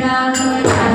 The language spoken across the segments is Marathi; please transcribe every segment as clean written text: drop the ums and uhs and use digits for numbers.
Ram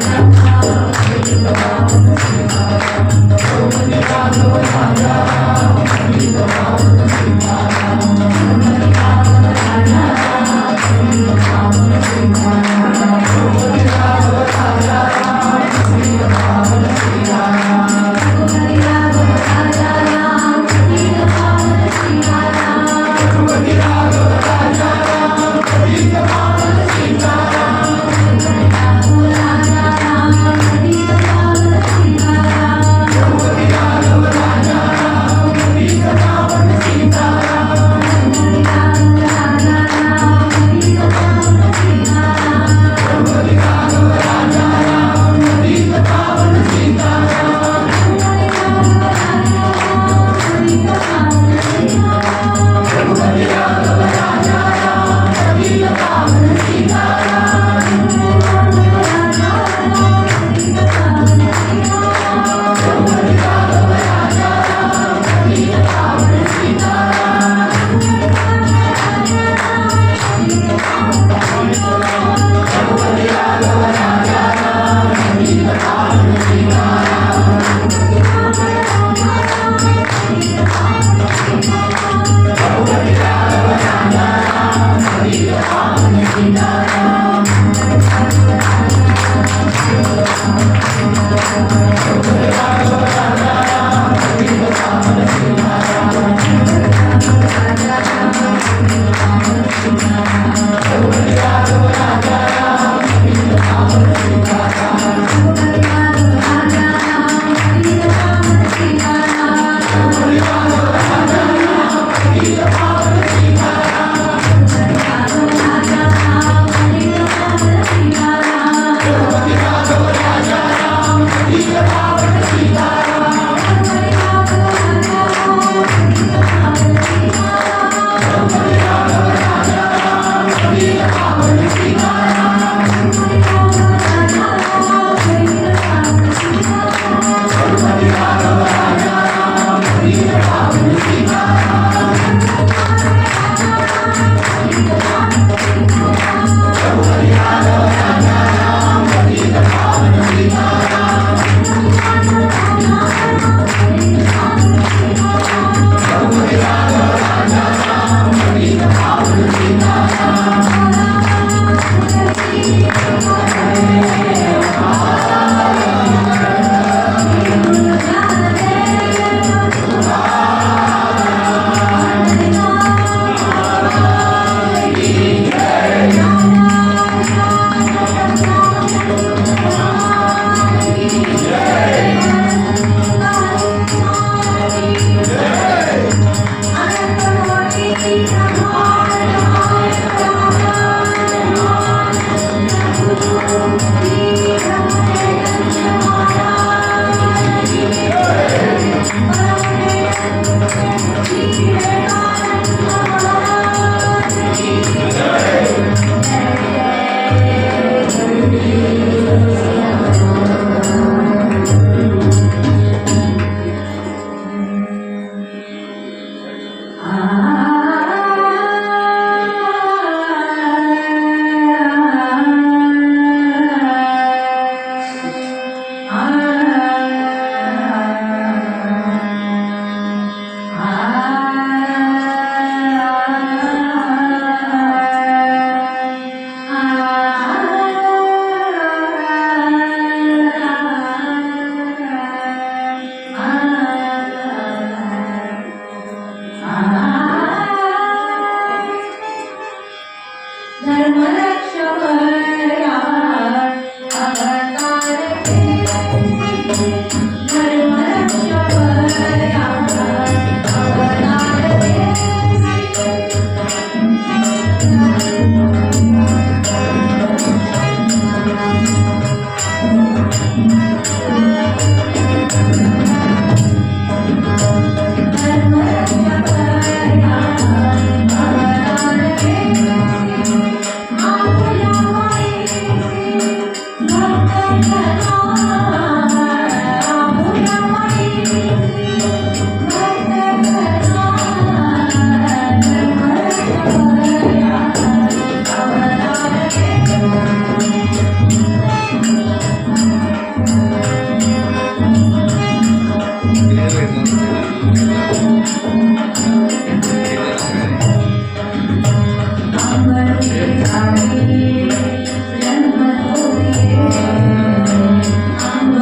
I'm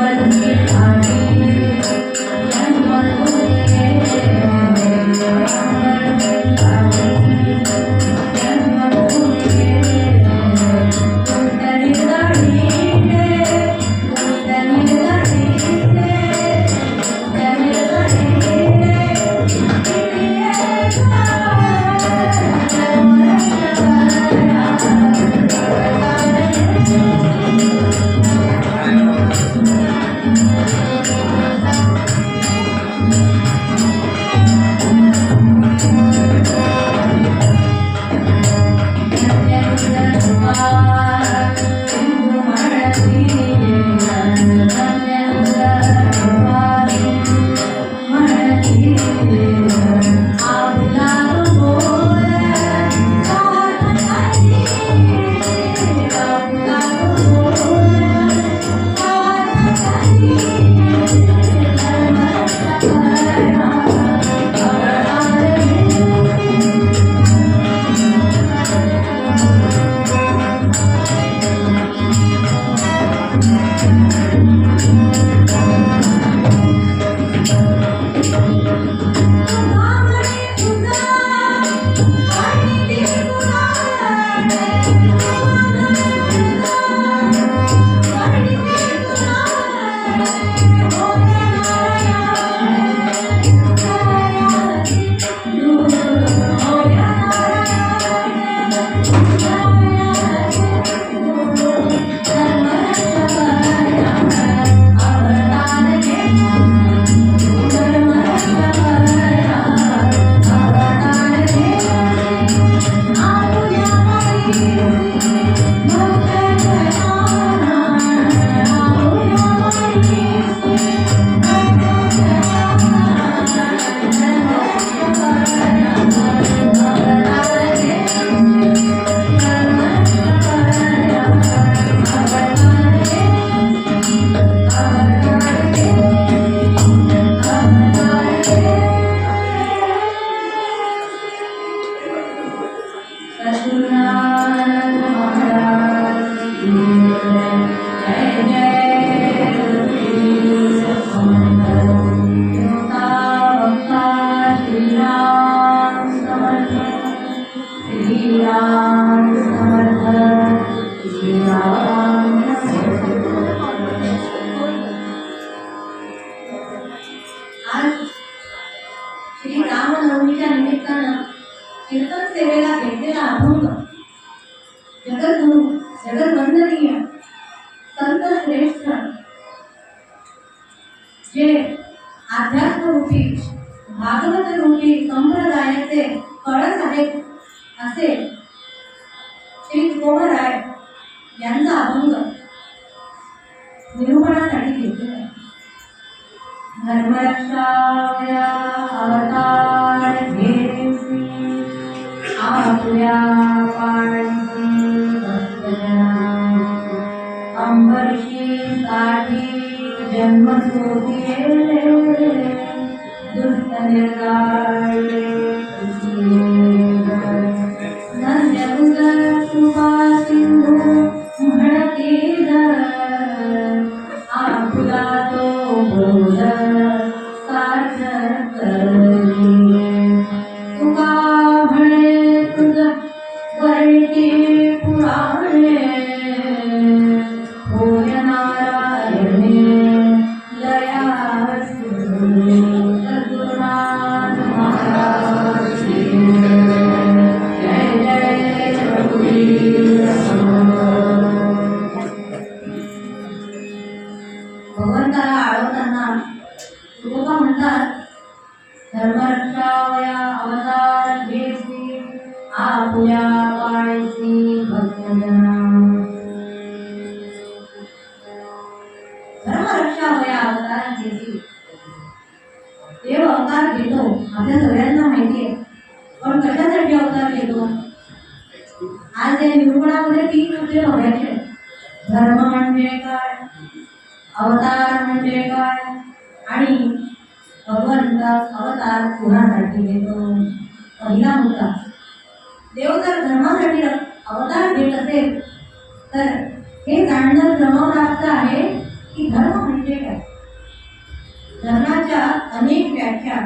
संत श्रेष्ठ जे अध्यात्मरूपी भागवत रूपी संप्रदायाचे कळस आहेत असे श्री तुकोबराय यांचा अभंग निरूपणासाठी घेतलेला आहे. धर्मरक्षाया अवतार घेसी आपल्या पाळीसी भक्तजना अंबरशी साठी जन्म सोडिले दुष्ट निर्गाळे नंद्यमुदर कृपा सिंधू म्हणती आपुला तो बोध सार्थक तुका म्हणे तुझ वर्णिती पुराणे होय नारायणे लया सद्गुरुनाथ महाराज जय जय रघुवीर भगवंताला आळवताना तुकोबा म्हणतात धर्मरक्षावया अवतार घेसी आपुल्या पाळीसी भक्तजना. धर्मरक्षावया अवतार घेसी देव अवतार घेतो आपल्या सगळ्यांना माहिती आहे. पण कशासाठी अवतार घेतो आज या निरूपणामध्ये 3 मुद्दे बघायचे. धर्म म्हणजे काय, अवतार म्हणजे काय आणि भगवंत अवतार कोणासाठी घेतो. पहिला मुद्दा, देव जर धर्मासाठी अवतार घेत असेल तर हे जाणणं क्रमप्राप्त आहे की धर्म म्हणजे काय. धर्माच्या अनेक व्याख्या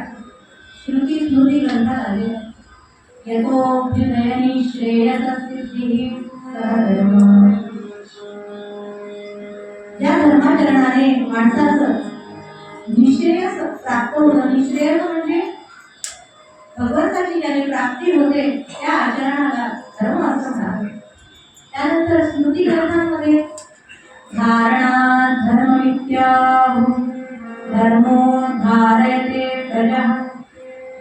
श्रुती स्मृती ग्रंथात आल्या. यतोऽभ्युदयनी श्रेयससिद्धिः धर्म. ज्या धर्माचरणाने माणसाचं निश्रेयस प्राप्त होतं, निश्रेयस म्हणजे भगवंताची ज्याने प्राप्ती होते त्या आचरणाला धर्म असं म्हणतात. त्यानंतर स्मृती ग्रंथांमध्ये धारणा धर्ममित्याहु धर्मो धारयते प्रजा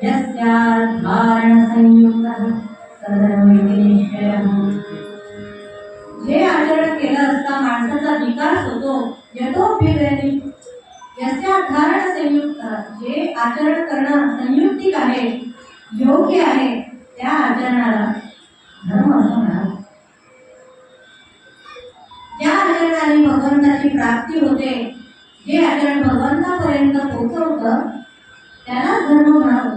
यस्यात् धारण संयुक्तः सधर्मेति निश्चयः. जे आचरण केलं असता माणसाचा विकास होतो. यतोऽभ्युदयनी यस्यात् धारण संयुक्तः. जे आचरण करणं संयुक्तिक आहे, योग्य आहे, त्या आचरणाला धर्म असं म्हणतात. ज्या आचरणाने भगवंताची प्राप्ती होते, जे आचरण भगवंतापर्यंत पोहोचवतं त्याला धर्म म्हणावं.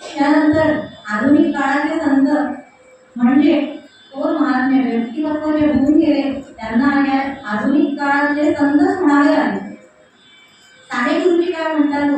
त्यानंतर आधुनिक काळाचे संत म्हणजे थोर महात्मे व्यक्तिमत्व जे होऊन गेले त्यांना या आधुनिक काळातले संतच म्हणावे लागले. साने गुरुजी काय म्हणतात,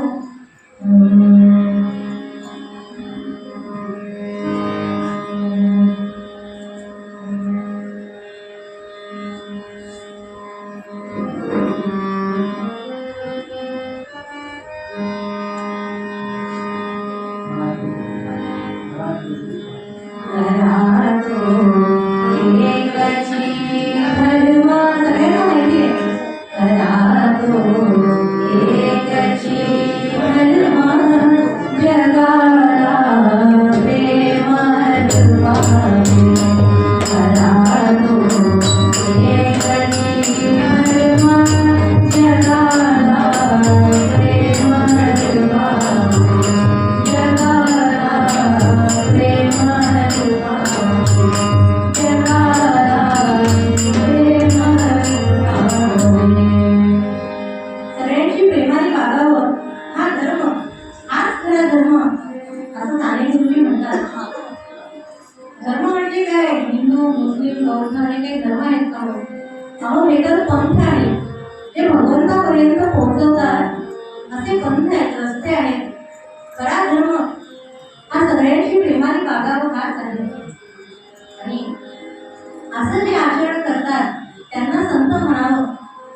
असं जे आचरण करतात त्यांना संत म्हणावं,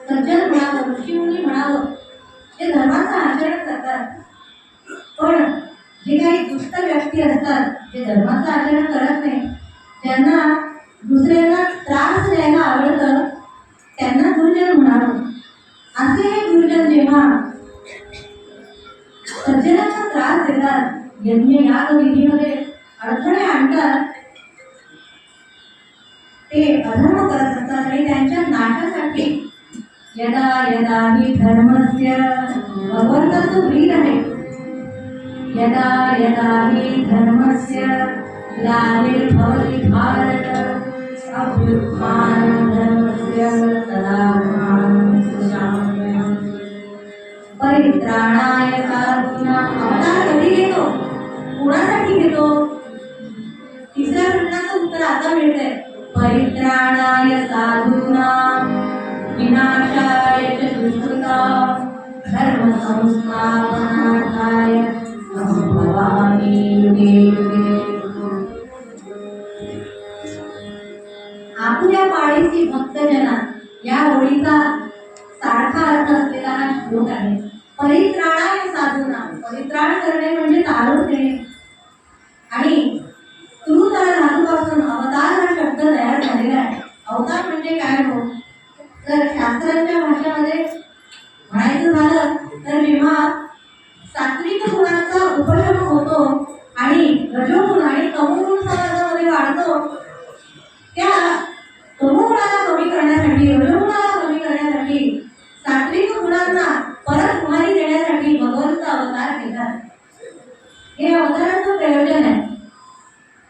सज्जन म्हणावं, ऋषीमुनी म्हणावं. ते धर्माचं आचरण करतात. पण जे काही दुष्ट व्यक्ती असतात, जे धर्माचं आचरण करत नाही, ज्यांना दुसऱ्यांना त्रास द्यायला आवडतं, यज्ञ याग विधीमध्ये अडथळे आणतात ते अधर्म करत असतात आणि त्यांच्या नाशासाठी यदा यदा हि धर्मस्य भगवंताचं ब्रीद आहे यदा यदा हि धर्मस्य ग्लानिर्भवति भारत अभ्युत्थानं धर्मस्य तदात्मानं सृजाम्यहम् परित्राणाय साधूनां अवतार कधी घेतो कुणासाठी घेतो तिसऱ्या प्रश्नाचं उत्तर आता मिळतंय परित्राणाय साधूनां विनाशाय च दुष्कृतां धर्म संस्थापनार्थाय संभवामि युगे युगे आपुल्या पाळीसी भक्तजना या ओळीचा सारखा अर्थ असलेला हा श्लोक आहे परित्राणाय साधूनां परित्राण करणे म्हणजे तारून देणे आणि तुरुतारा धातूपासून अवतार हा शब्द तयार झालेला आहे अवतार म्हणजे काय हो तर शास्त्रांच्या भाषेमध्ये म्हणायचं झालं तर जेव्हा सात्विक गुणांचा उपशम होतो आणि रजोगुण आणि तमोगुण समाजामध्ये वाढतो त्या तमोगुणाला कमी करण्यासाठी रजोगुणाला कमी करण्यासाठी सात्विक गुणांना परत उभारी देण्यासाठी भगवंत अवतार घेतात हे अवताराचं प्रयोजन आहे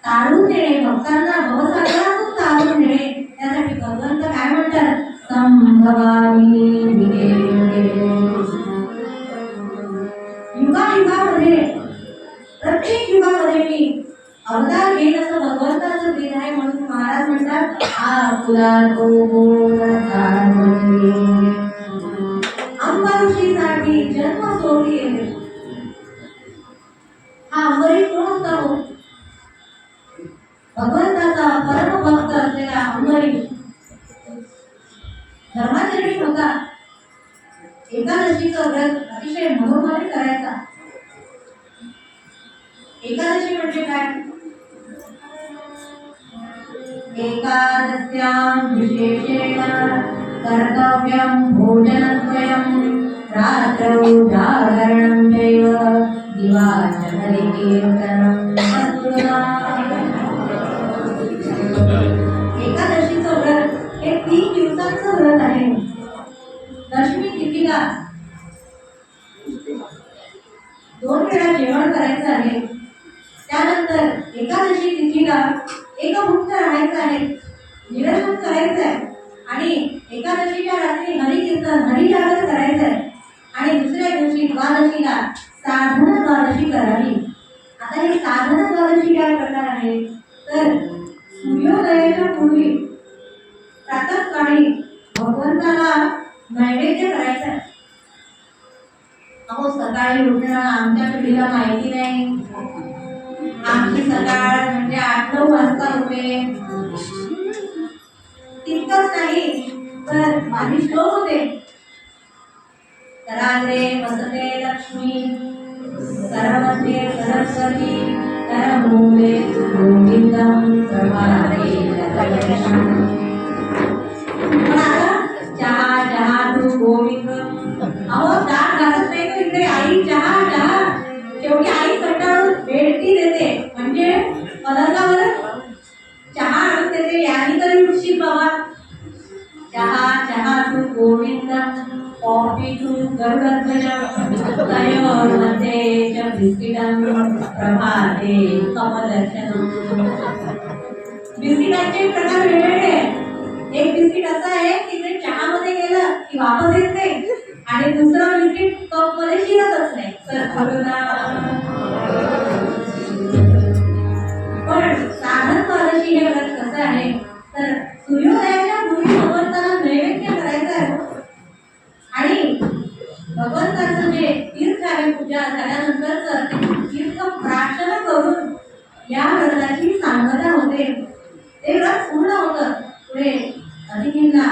तारून देणे भक्तांना भवसागरातून तारून देणे त्यासाठी भगवंत काय म्हणतात संभवामि युगे युगे युगायुगामध्ये प्रत्येक युगामध्ये मी अवतार घेईन असं भगवंताचं ब्रीद आहे म्हणून महाराज म्हणतात आपुला तो अंबरीषीसाठी जन्म सोडली हा अंबरीष कोण होता हो भगवंताचा परमभक्त असलेला अंबरीष धर्माचरणी होता एकादशीचं व्रत अतिशय मनोभावे करायचा एकादशी म्हणजे काय एकादश्यां विशेषेण कर्तव्यं भोजनद्वयं रात्रौ जागरणं चैव दिवाच हरिकीर्तनं एकादशीचं व्रत हे 3 दिवसांचं व्रत आहे दशमी तिथीला 2 वेळा जेवण करायचं आहे त्यानंतर एकादशी तिथीला एकभुक्त राहायचं आहे निरसन करायचं आहे आणि एकादशीच्या रात्री हरिकीर्तन हरिजागर करायचं आहे आणि दुसऱ्या दिवशी द्वादशीला साधन द्वादशी करावी आता ही साधन द्वादशी काय प्रकार आहे तर सूर्योदयाच्या पूर्वी प्रातःकाळी भगवंताला नैवेद्य करायचा आहे अहो सकाळी उठणं आमच्या पिढीला माहिती नाही आमची सकाळ म्हणजे 8-9 वाजता होते तितकंच नाही तर माझी श्लोक होते कराग्रे वसते लक्ष्मी करमध्ये सरस्वती करमूले गोविंदं प्रभाते पण आता चहा चहा तू गोविंद अहो दात घासत नाही तर इकडे आई चहा चहा शेवटी आई कंटाळून भेटती देते म्हणजे पदार्थावर चहा आणून देते यानी तरी उठशील बाबा चहा चहा तू गोविंद कॉफी तू गरुडध्वज तयोर्मध्ये च बिस्किटं प्रभाते कमलदर्शनम् बिस्किटांचे प्रकार वेगवेगळे एक बिस्किट असं आहे की ते चहामध्ये गेलं की वापस येत नाही आणि दुसरं बिस्किट कप मध्ये शिरतच नाही पण साधन द्वादशी हे व्रत कसं आहे तर सूर्योदयाच्या पूर्वी भगवंताला नैवेद्य करायचं आहे आणि भगवंताचं जे तीर्थ आहे पूजा झाल्यानंतरच तीर्थ प्रार्थना करून या व्रताची सांगता होते ते व्रत पूर्ण होतं पुढे अतिथींना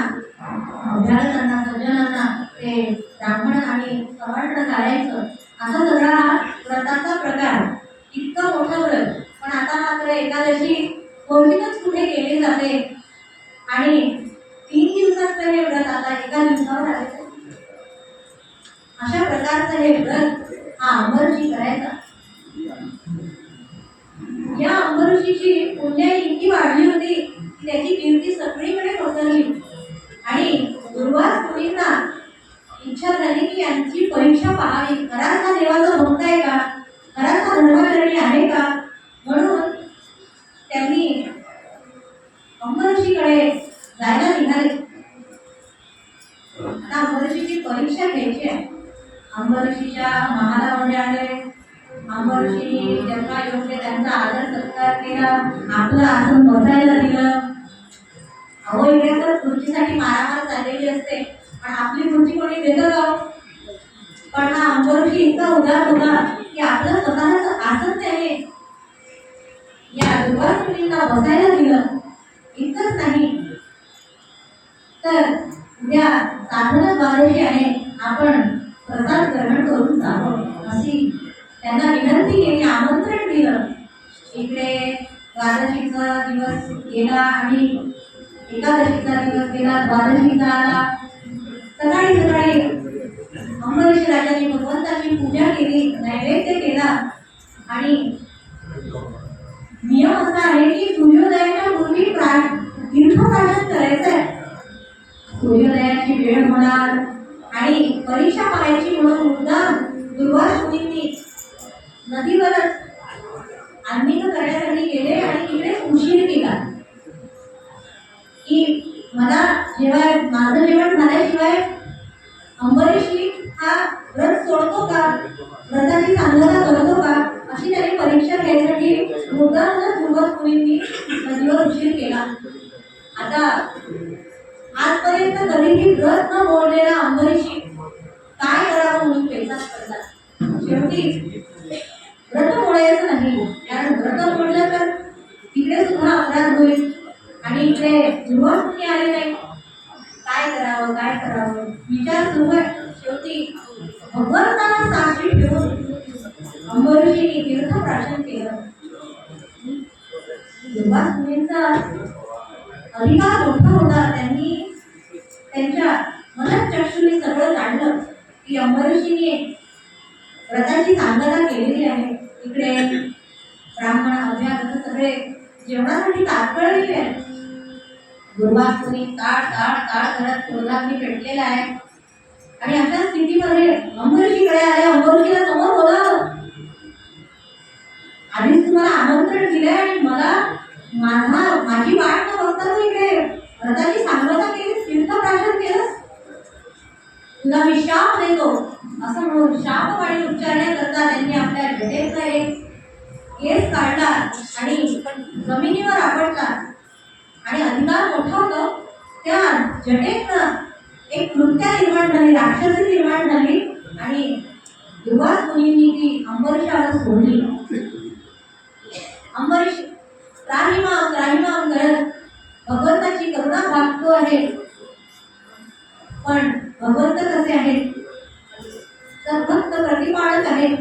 अभ्यासांना सज्जनांना ते ब्राह्मण आणि सवर्ण करायचं असा सगळा हा व्रताचा प्रकार इतका मोठा व्रत पण आता मात्र एकादशी कोणतीच कुठे केली जाते आणि 3 दिवसाचं हे व्रत आता एका दिवसावर आले अशा प्रकारचं हे व्रत हा अंबरची करायचा या अंबऋषीची पुण्य इतकी वाढली होती की त्याची कीर्ती सगळीकडे पसरली आणि दुर्वास मुनींना इच्छा झाली की यांची परीक्षा पाहावी, खराच हा देवाचा भक्त आहे का, खराच हा धर्मचरणी आहे का. म्हणून त्यांनी अंबऋषीकडे जायला निघाले. आता अंबऋषीची परीक्षा घ्यायची आहे. अंबऋषीच्या महालामध्ये आले. अंबऋषींनी जेव्हा योग्य त्यांचा आदर सत्कार केला, आपलं आसन बसायला दिलं. अहो इकडे तर खुर्चीसाठी मारामार चाललेली असते, पण आपली खुर्ची कोणी देतं का. पण हा अंबऋषी इतका उदार होता की आपलं स्वतःचं आसन त्याने या दुर्वास मुनींना बसायला दिलं. इतकंच नाही तर उद्या साधना द्वादशी आहे, आपण प्रसाद ग्रहण करून जावं अशी त्यांना विनंती केली, आमंत्रण दिलं. इकडे द्वादशीचा दिवस गेला आणि एकादशीचा दिवस गेला, द्वादशीचा आला. सकाळी सकाळी अंबरीश राजांनी भगवंताची पूजा केली, नैवेद्य केला आणि नियम असा आहे की सूर्योदयाच्या पूर्वी तीर्थप्राशन करायचं आहे. सूर्योदयाची वेळ होणार आणि परीक्षा पाहायची म्हणून मुद्दाम दुर्वास मुनींनी नदीवरच आन्निक करण्यासाठी गेले आणि तिकडे उशीर केला की मला जेव्हा माझं जेवण झाल्याशिवाय अंबरीशी हा व्रत सोडतो का, व्रताची सांगता करतो का, अशी त्यांनी परीक्षा घ्यायसाठी मुद्दाम दुर्वास मुनींनी नदीवर उशीर केला. आता आजपर्यंत कधीही व्रत न मोडलेला अंबरीशी काय करावं म्हणून पेचात पडला. शेवटी व्रत मोडायचं नाही, कारण व्रत मोडलं तर तिकडे सुद्धा अपराध होईल आणि इकडे दुर्वास मुनी आले नाही. काय करावं विचार सुरू आहे. शेवटी भगवंताला साक्षी ठेवून अंबरीशीने तीर्थप्राशन केलं. दुर्वास मुनींचा अधिकार मोठा होता. त्यांनी त्यांच्या मनःचक्षुने सगळं जाणलं की अंबरीशीने व्रताची सांगता केलेली आहे. इकडे ब्राह्मण अभ्यागत सगळे जेवणासाठी तात्कळलेले आहेत. दुर्वास मुनी ताट करत क्रोधाग्नी पेटलेला आहे आणि अशा स्थितीमध्ये अंबरीशीकडे आले. अंबरीशीला समोर बोलावं, आधीच तुम्हाला आमंत्रण दिलंय आणि मला माझी वाट न बघता तू इकडे व्रताची सांगता केली, तीर्थप्राशन केलं, तुला मी शाप देतो असं म्हणून शापवाणी उच्चारण्याकरता त्यांनी आपल्या जटेचा एक केस काढला आणि जमिनीवर आपटला आणि अधिकार मोठा होता. त्या जटेतनं एक कृत्या निर्माण झाली, राक्षसी निर्माण झाली आणि दुर्वास मुनींनी ती अंबरीशावर सोडली. अंबरीश राहिमाम करत भगवंताची करुणा भागतो आहे. पण भगवंत कसे आहेत तर भक्त प्रतिपाळक आहेत.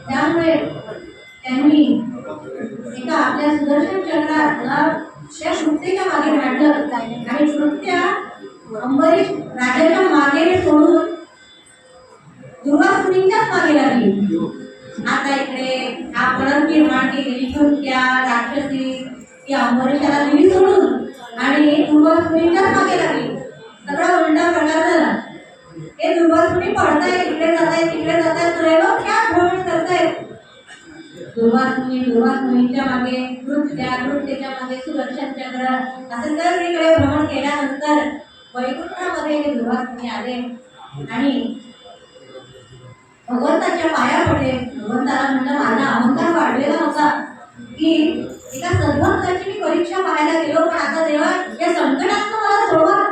त्यामुळे त्यांनी एका आपल्या सुदर्शन चक्राला त्या कृत्येच्या मागे काढलं आणि कृत्या अंबरीश राजाच्या मागे सोडून दुर्वास मुनींच्याच मागे लागली. आता इकडे आपण निर्माण केलेली कृत्या राक्षसी ती अंबरीशाला दिली सोडून आणि दुर्वास मुनींच्याच मागे लागली. सगळा उलटा प्रकार झाला. हे दुर्वास मुनी पडतायत, इकडे जातायत, तुरे लोक क्या भ्रमण करतायत. दुर्वास मुनींच्या मागे कृत्येच्या मागे सुदर्शन चक्र असे सगळीकडे भ्रमण केल्यानंतर वैकुंठामध्ये हे दुर्वास मुनी आले आणि भगवंताच्या पाया पडले. भगवंताला म्हणलं, माझा अहंकार वाढलेला होता की एका सद्भक्ताची मी परीक्षा पाहायला गेलो, पण आता देवा या संकटातून मला सोडवा.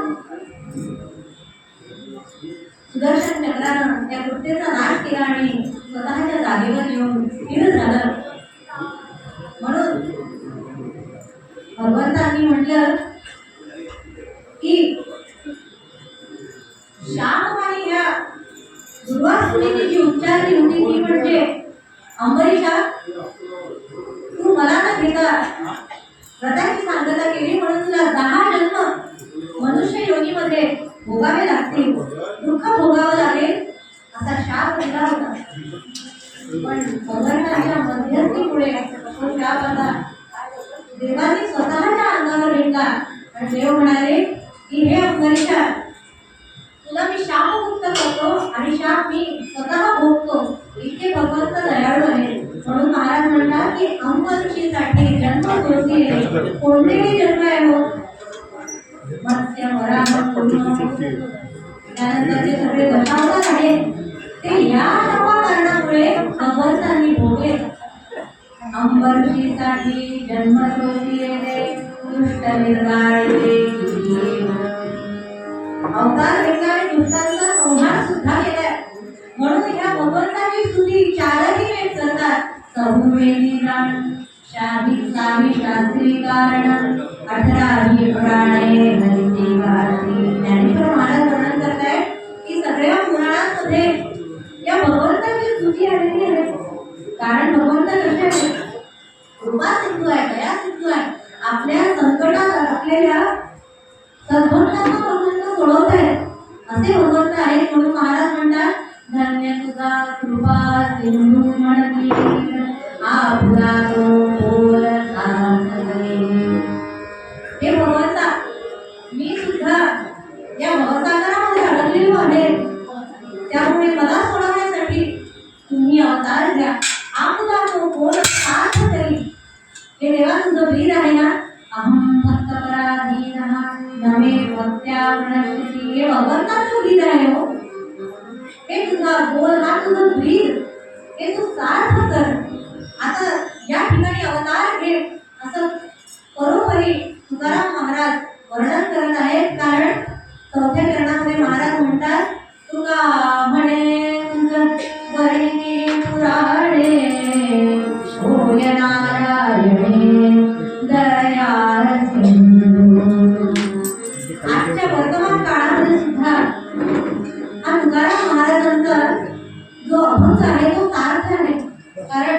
सुदर्शन चक्रानं त्या कृत्येचा नाश केला आणि स्वतःच्या जागेवर येऊन स्थिर झालं. म्हणून भगवंतांनी म्हटलं की शापवाणी ह्या दुर्वास मुनींनी जी उच्चारली होती ती म्हणजे, अंबरीशा तू मला न घेता व्रताची सांगता केली म्हणून तुला 10 जन्म मनुष्य योनीमध्ये भोगावे लागतील, दुःख भोगावं लागेल असा शाप दिला होता. पण भगवंताच्या मध्यस्थीमुळे तो शाप आला. देवाने स्वतःच्या अंगावर घेतला आणि देव म्हणाले की हे अंबरीशा, तुला मी शापमुक्त करतो आणि शाप मी स्वतः भोगतो. इतके भगवंत दयाळू आहे. म्हणून महाराज म्हणतात की अंबरीशीसाठी जन्म कोणते कोणतेही जन्म आहे हो, मत्स्य वराह त्यानंतर जे सगळे दशावतार आहेत ते या सर्व कारणामुळे भगवंतांनी भोगले. अंबरीशीसाठी जन्म कोणते दुष्ट निर्गाळे अवतार घेतला आणि दुष्टांचा संहार सुद्धा केलाय. म्हणून या भगवंताची स्तुती चारही वेद करतात. सहुवेदी जाण सावी शास्त्री कारण 18 पुराणे हरिती भारती. ज्ञानेश्वर महाराज वर्णन करतायत की सगळ्या पुराणांमध्ये या भगवंताची स्तुती आलेली आहे. कारण भगवंत कसे आहे, कृपा सिंधू आहे, दया सिंधू आहे. आपल्या संकटात असलेल्या सद्भक्तांना भगवंत सोडवत आहेत असे भगवंत आहेत. म्हणून महाराज म्हणतात धन्य तुझा कृपा सिंधू म्हणती आपुला तो बोल सार्थ करे. हे भगवंता, मी सुद्धा या भवसागरामध्ये अडकलेलो आहे. त्यामुळे मला सोडवण्यासाठी तुम्ही अवतार द्या. आपुला तो बोल सार्थ करी. हे देवा तुझं वीर आहे ना. अहम भक्तपराधीनः नमे भक्त्या प्रणश्यति. हे भगवंताचं वीर आहे हो. हे तुझा बोल, हा तुझं वीर, हे तू सार्थ कर. आता या ठिकाणी अवतार घे असं बरोबरी तुकाराम महाराज वर्णन करत आहेत. कारण चौथ्या चरणामध्ये महाराज म्हणतात तुका म्हणे गणी पुराणे होय नारायणे दयाळ सिंधू. आजच्या वर्तमान काळामध्ये सुद्धा हा तुकाराम महाराजांचा जो अभंग आहे तो सार्थ आहे. कारण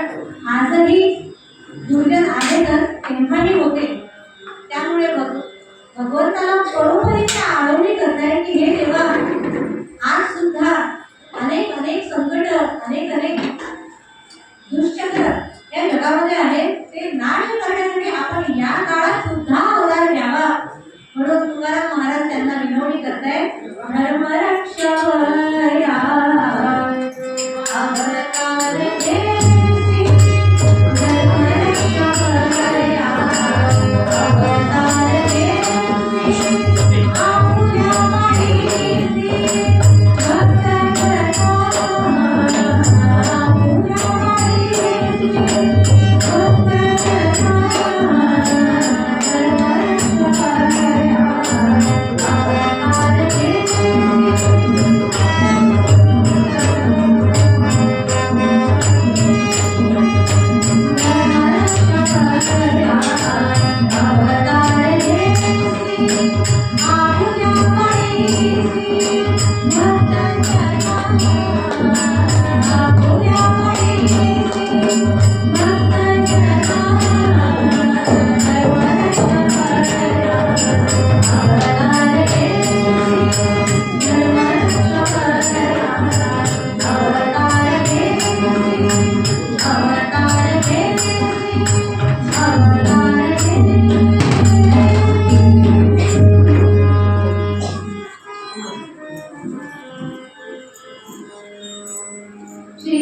आजही दुर्जन आले तर तेव्हाही होते. त्यामुळे भगवंताला बरोबरीने आळवणी करतायत की हे देवा, आज सुद्धा अनेक अनेक संकट, अनेक अनेक दुष्चक्र या जगामध्ये आहेत. ते नाश करण्यासाठी आपण या काळात सुद्धा अवतार घ्यावा. म्हणून तुकाराम महाराज त्यांना विनवणी करतायत धर्म रक्षया अवतार देसी, धर्म रक्षया अवतार देसी, आपुल्या माईसी भक्त करता, आपुल्या माईसी भक्त करता. श्री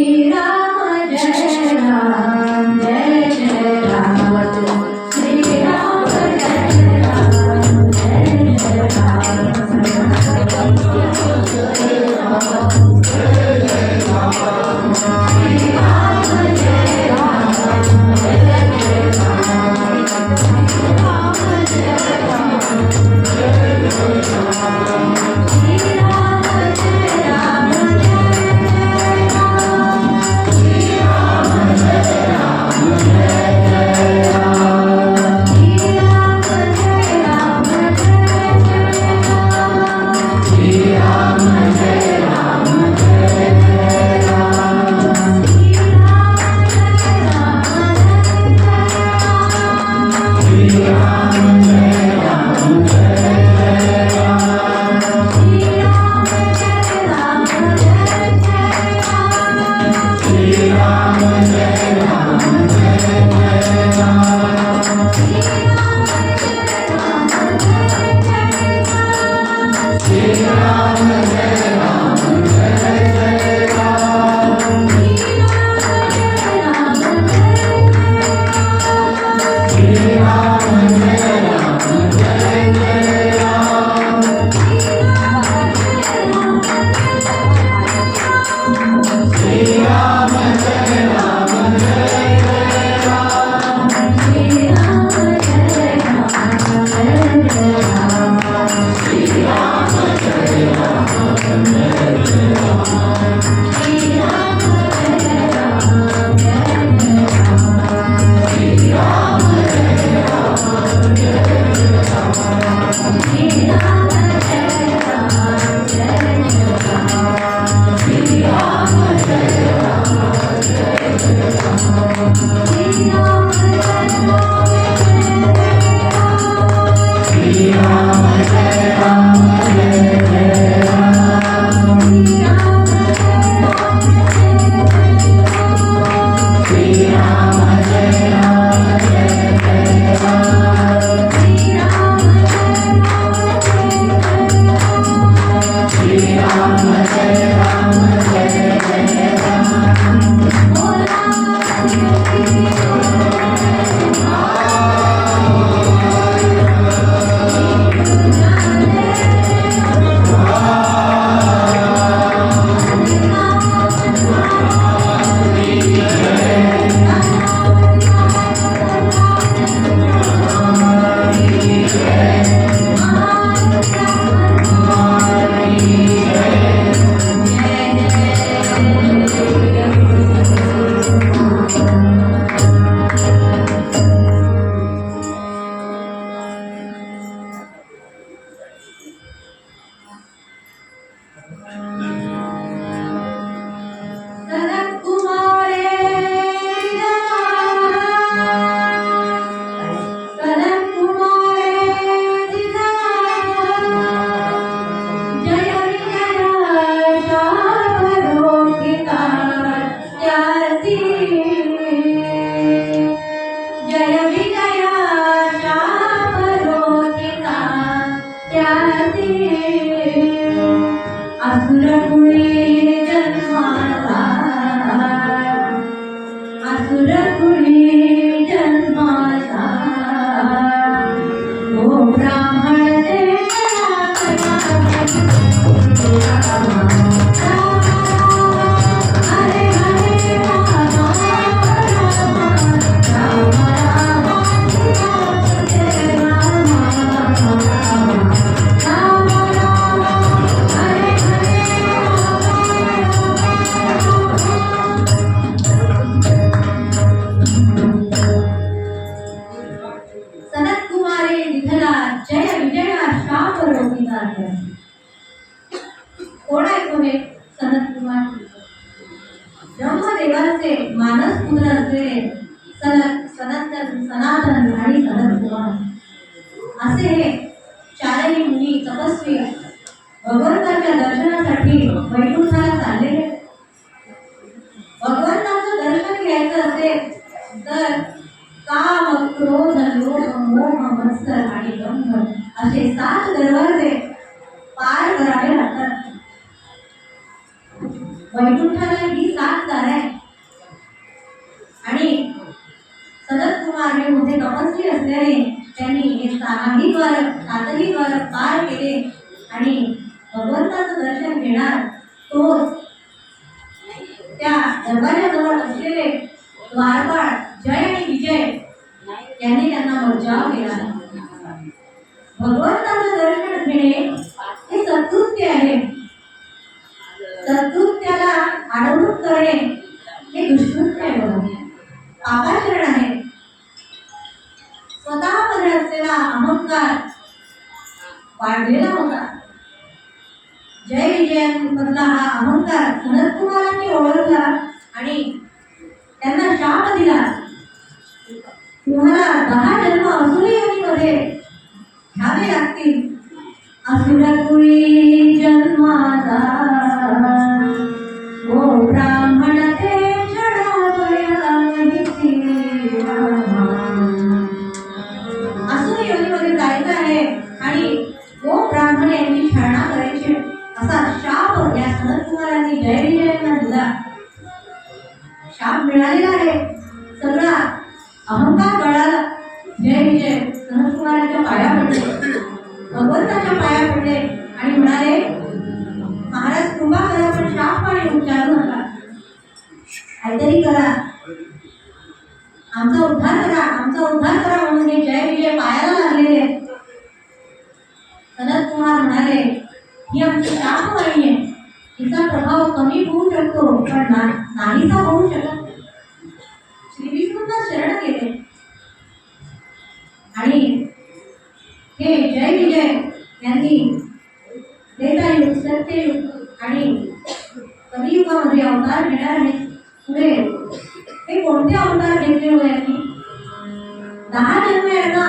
कोण आहे तो हे सनत कुमार? ब्रह्मदेवाचे मानस पुत्र असलेले सनातन आणि सनत कुमार असे हे चारही मुनी तपस्वी भगवंताच्या दर्शनासाठी वैकुंठाला चाललेले. भगवंताचं दर्शन घ्यायचं असेल तर काम, क्रोध, लोभ, मोह, मत्सर आणि दंभ असे 7 दरवाजे पार करावे लागतात. वैकुंठाला ही 7 दार आहे आणि सनत कुमार हे मोठे तपस्वी असल्याने त्यांनी हे 7ही द्वार पार केले आणि भगवंताचं दर्शन घेणार तो त्या दरवाजाजवळ असलेले द्वारपाळ जय आणि विजय यांनी त्यांना बचाव केला. भगवंताचं दर्शन घेणे हे सत्कृत्य आहे. सत्कृत्याला आडवणूक करणे हे दुष्कृत्य आहे, पापाचरण आहे. स्वतःमध्ये असलेला अहंकार वाढलेला होता. जय विजयांमधला हा अहंकार सनत कुमारांनी ओळखला आणि त्यांना शाप दिला. तुम्हाला 10 जन्म असुरी योनीमध्ये घ्यावे लागतील. असुरकुळी जन्माचा ओ ब्राह्मण ते क्षणाभया माहिती. असुरी योनीमध्ये जायचं आहे आणि ओ ब्राह्मण यांची छळणा करायची असा शाप या सनत कुमारांनी जय विजयांना दिला. शाप मिळालेला आहे. सगळा अहंकार गळाला. जय विजय सनत कुमारांच्या पाया पडले, भगवंताच्या पाया पडले आणि म्हणाले, महाराज कृपा करा, पण शाप पाणी उच्चारू नका, काहीतरी करा, आमचा उद्धार करा, आमचा उद्धार करा. म्हणून हे जय विजय पायाला लागलेले. सनत कुमार म्हणाले, ही आमची शाप वाणी आहे. प्रभाव कमी होऊ शकतो पण नाहीसा होऊ शकत नाही. श्री विष्णूंना शरण गेले आणि हे जय विजय यांनी त्रेतायुग सत्ययुग आणि कलियुगामध्ये अवतार घेणार आहेत. पुढे हे कोणते अवतार घेतले होते यांनी? 10 जन्म यांना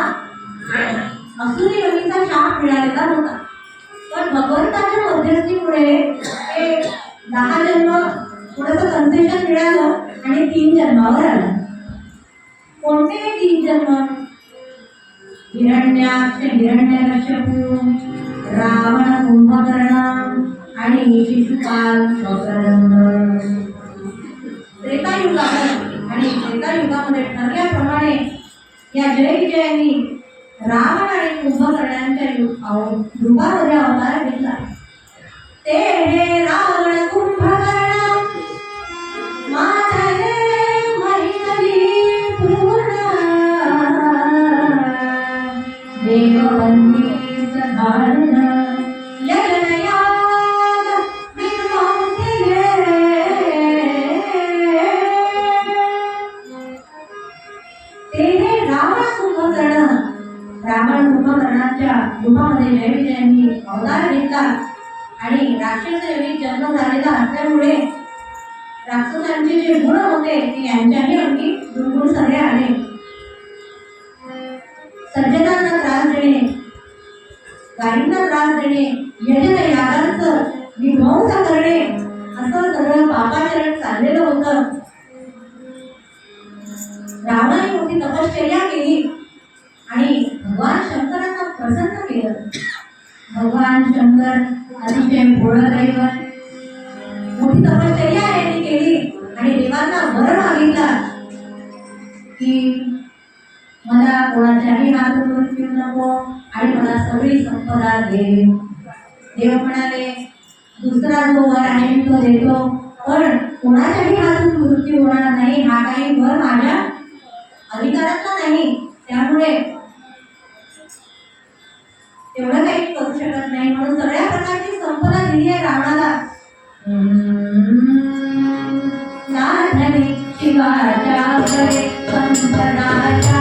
असुरी योनीचा शाप मिळालेला होता, पण भगवंताच्या मध्यस्थीमुळे हे 10 जन्म थोडंसं कन्सेशन मिळालं आणि 3 जन्मावर आलं. कोणते हे 3 जन्म? हिरण्याक्ष, हिरण्यकश्यपू, रावण, कुंभकर्ण आणि शिशुपाल, त्रेतायुगामध्ये. आणि त्रेतायुगामध्ये ठरल्याप्रमाणे या जय विजयांनी रावण आणि कुंभकर्णांच्या रूपामध्ये अवतार घेतला. ते हे रावण कुंभकर्ण माझे महितली पूर्ण देववंदी सधारण यज्ञयाग विध्वंसिले. ते हे रावण कुंभकर्णाच्या रूपामध्ये जय विजयांनी अवतार घेतला आणि राक्षस योनीत जन्म झालेला असल्यामुळे राक्षसांचे जे गुण होते ते यांच्याही अंगी दुर्गुण सगळे आले. सज्जनांना त्रास देणे, गायींना त्रास देणे, यज्ञ यागांचं विध्वंस करणे असं सगळं पापाचरण चाललेलं होतं. रावणाने मोठी तपश्चर्या केली आणि भगवान शंकरांना प्रसन्न केलं. भगवान शंकर अतिशय भोळं दैवत, मोठी तपश्चर्या यांनी केली आणि देवांना वर मागितला की मला कोणाच्याही हातून मृत्यू नको आणि मला सगळी संपदा दे. देव म्हणाले दुसरा जो वर आहे मी तो देतो, पण कोणाच्याही हातून मृत्यू होणार नाही. हा काही वर माझ्या अधिकारातला नाही, त्यामुळे तेवढं काही करू शकत नाही. म्हणून सगळ्या प्रकारची संपदा दिली आहे रावणाला. शिवाच्या करे संपदाच्या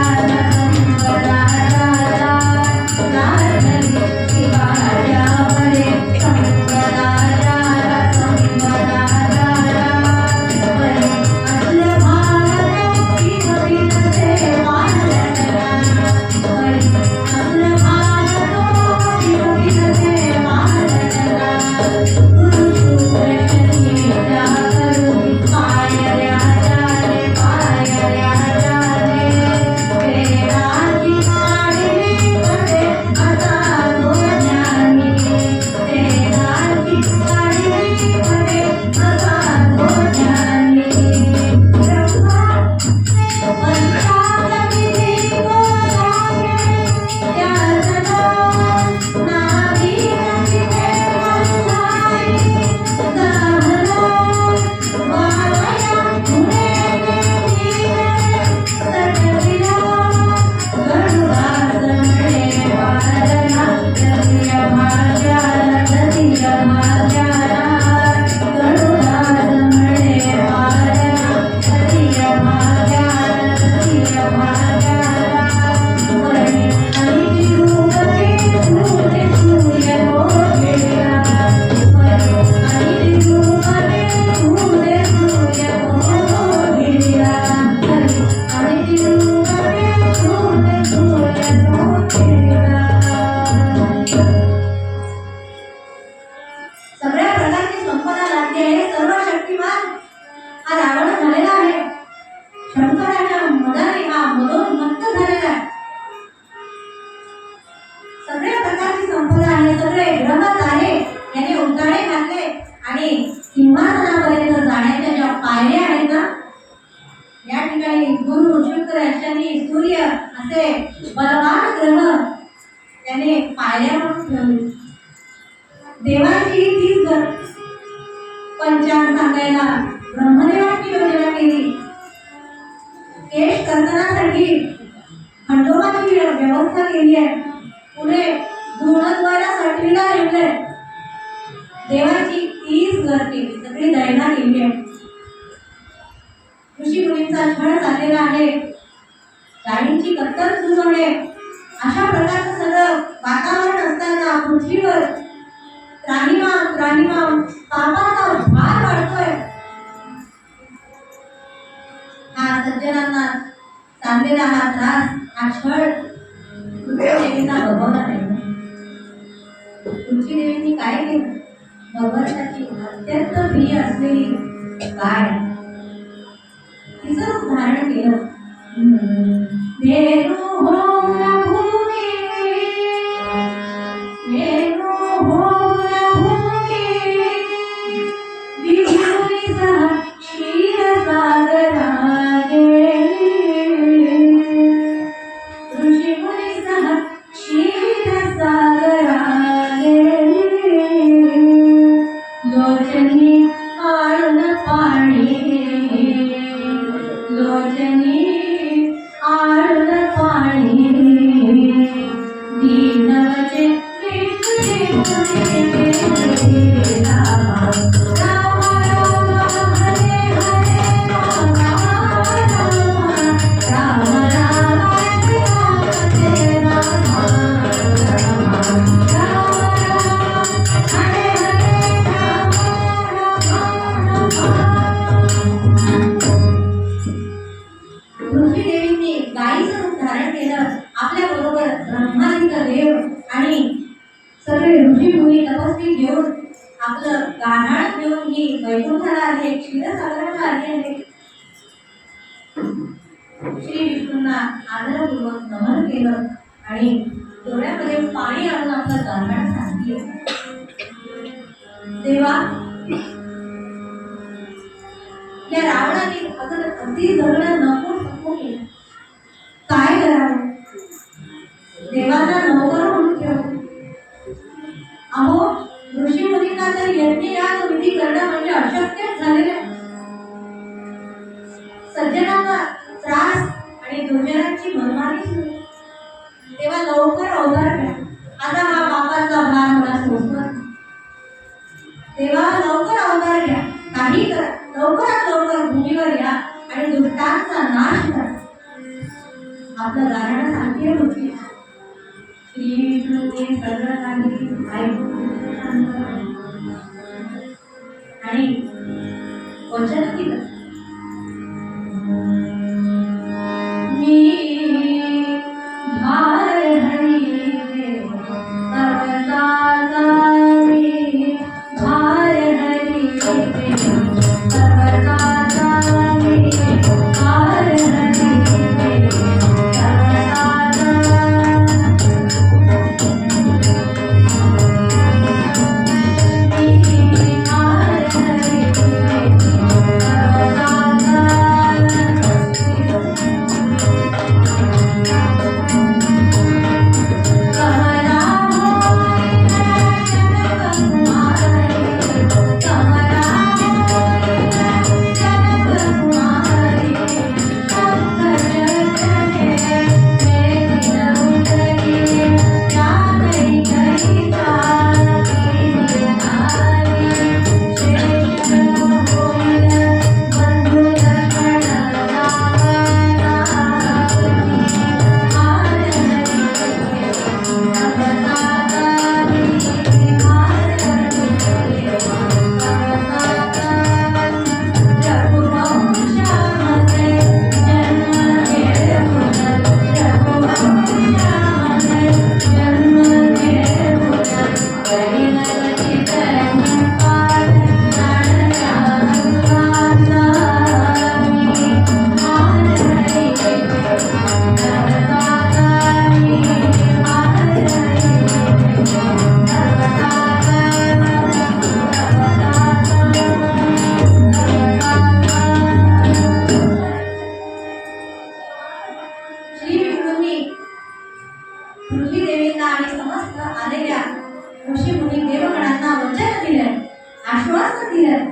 बलवान ग्रह त्याने पायऱ्यावर ठेवले. देवाची तीच पंचांग सांगायला ब्रह्मदेवाची योजना केली. केश कर्तनासाठी खंडोबाची व्यवस्था केली आहे. पुढे धुणद्वारा सटवीला ठेवले. देवाची 30 सगळीच घर केली, सगळी दैना केली आहे. ऋषी मुनींचा छळ चाललेला आहे, गायींची कत्तल सुरू आहे. अशा प्रकारचं सगळं वातावरण असताना पृथ्वीवर त्राहिमाम पापाचा भार वाढतोय. हा सज्जनांना चाललेला हा त्रास, हा छळ पृथ्वीदेवींना बघवला नाही. पृथ्वीदेवींनी काय केलं? भगवंताची अत्यंत प्रिय असलेली गाय तिचं रूप धारण केलं. वेणू होऊन भूमी, वेणू होऊन भूमी, विभूतीचा क्षीरसागरा गेली. ऋषीमुनीचा क्षीरसागरा गेली. लोचनी आळून पाणी, लोचनी आळून पाणी, दीनवचे राम राम राम हरे हरे राम राम राम हरे राम हरे हरे पृथ्वीदेवींनी गायीचं रूप धारण केलं. आपल्या बरोबर ब्रह्मादित्य देव आणि सगळे ऋषी मुनी तपस्वी घेऊन आपलं गाढाळ घेऊन ही वैकुंठाला आली, क्षीरसागराला आली आहे. श्री विष्णूंना आदरपूर्वक नमन केलं आणि डोळ्यामध्ये पाणी आणून आपलं गाढाळ सांगितलं. देवा, या रावणाने अगदी जगणं नको केलं. काय करावं? देवाचा नवकर म्हणून ठेव. अहो, ऋषी मुनींना तर यज्ञ याग विधी करणं म्हणजे अशक्यच झालेलं आहे. सज्जनांना त्रास आणि दुर्जनांची मनमानी सुरू. तेव्हा लवकर अवतार घ्या. आता हा पापाचा भार मला सोसवत. तेव्हा लवकर अवतार घ्या, काही करा, लवकरात लवकर भूमीवर या आणि दुष्टांचा नाश करा. आपलं गाणं सांगते होती. श्री विष्णूने सगळं काही ऐकून आणि वचन दिलं. मी भार हरी सर्वसाचा, मी भार हरी सर्वसाचा, मी भार हरी सर्वसाचा. पृथ्वीदेवींना आणि समस्त आलेल्या ऋषी मुनी देवगणांना वचन दिलं, आश्वासन दिलं.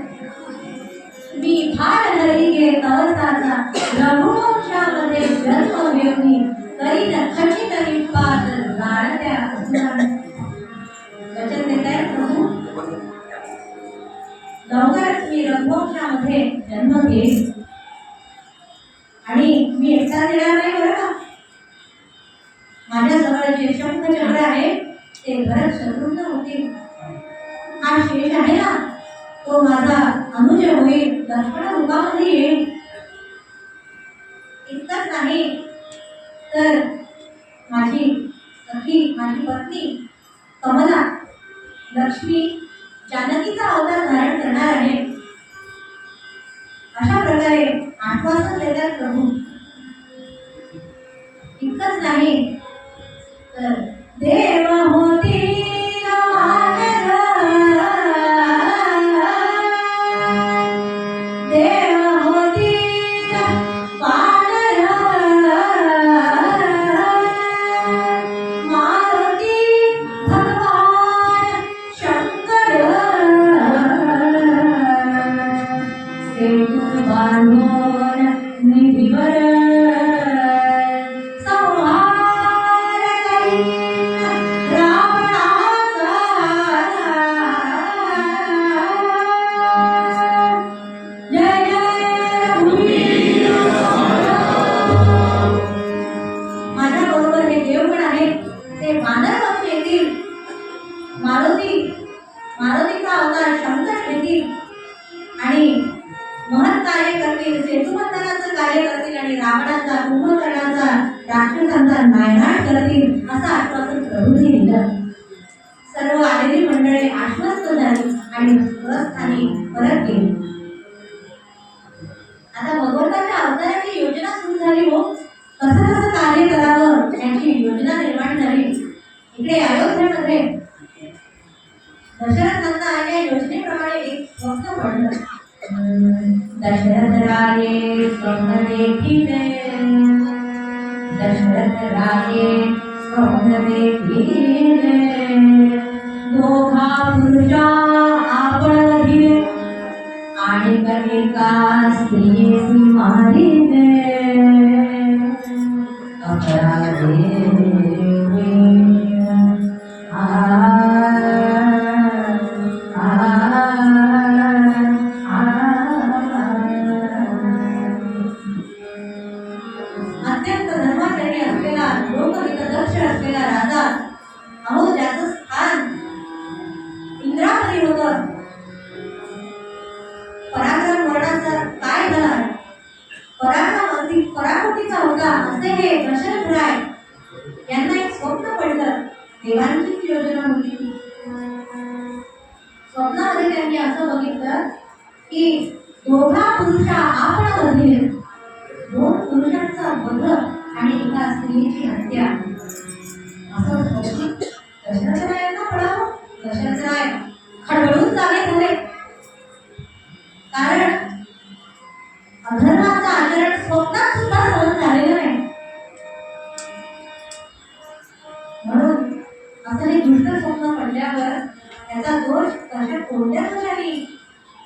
मी भार हरी गे तवसाचा, रघुवंशामध्ये जन्म घेऊन करीन खचित निपात जाणत्या असुरांना. वचन देताय प्रभू. लवकरच मी रघुवंशामध्ये जन्म घेईन आणि मी एकटाच येणार नाही बरं का. माझ्याजवळ जे शंखचक्र आहे ते भरत शत्रुघ्न होतील. हा शेष आहे ना तो माझा अनुज होईल, लक्ष्मण रूपामध्ये येईल. इतकंच नाही तर माझी सखी, माझी पत्नी कमला, लक्ष्मी जानकीचा अवतार धारण करणार आहे. अशा प्रकारे आश्वासन देतात प्रभू. इतकंच नाही तर देव होती देव होती मारुती भगवान शंकर सेतू बांधून निधीवर संहार करीन रावणाचा. जय जय भूमी. माझ्याबरोबर हे देवगण आहेत ते वानर बनून येतील. मारुतीचा अवतार शंकर घेतील आणि महत् कार्य करतील, सेतुबंधनाचं कार्य करतील आणि रावणाचा, कुंभकर्णाचा, राक्षसांचा नायनाट करतील असं आश्वासन प्रभूंनी दिलं. सर्व आलेली मंडळी आश्वस्त झाली आणि स्वस्थानी परत गेली. आता भगवंताच्या अवताराची योजना सुरू झाली. हो, कसं कसं कार्य करावं याची योजना निर्माण झाली. इकडे अयोध्येमध्ये दशरथ नंदा या योजनेप्रमाणे एक स्वप्न पडलं. दशरथ राये स्वप्न देखिले, दशरथ राये स्वप्न देखिले, दोघा पुरुषा आपण वधिले आणि कनिका स्त्रियेसी मारिले. अपराधे अत्यंत धर्माचरणी असलेला, लोकहितदक्ष असलेला राजा, अहो ज्याचं स्थान इंद्रामध्ये होतं. पराक्रम वर्णाचा काय झाला, पराकोटीचा होता असे हे दशरथ राय यांना एक स्वप्न पडलं. देवांचीच योजना होती. स्वप्नामध्ये त्यांनी असं बघितलं की दोघा पुरुषा आपण वधिले, दोन पुरुषांचा वध आणि एका स्त्रीची हत्या. असं स्वप्न दशरथ रायांना पडावं. दशरथ राय खडबडून जागे झाले. कारण अधर्माचं आचरण स्वप्नात सुद्धा सहन झालेलं नाही. म्हणून असं हे दुष्ट स्वप्न पडल्यावर त्याचा दोष कोणत्या दोषाने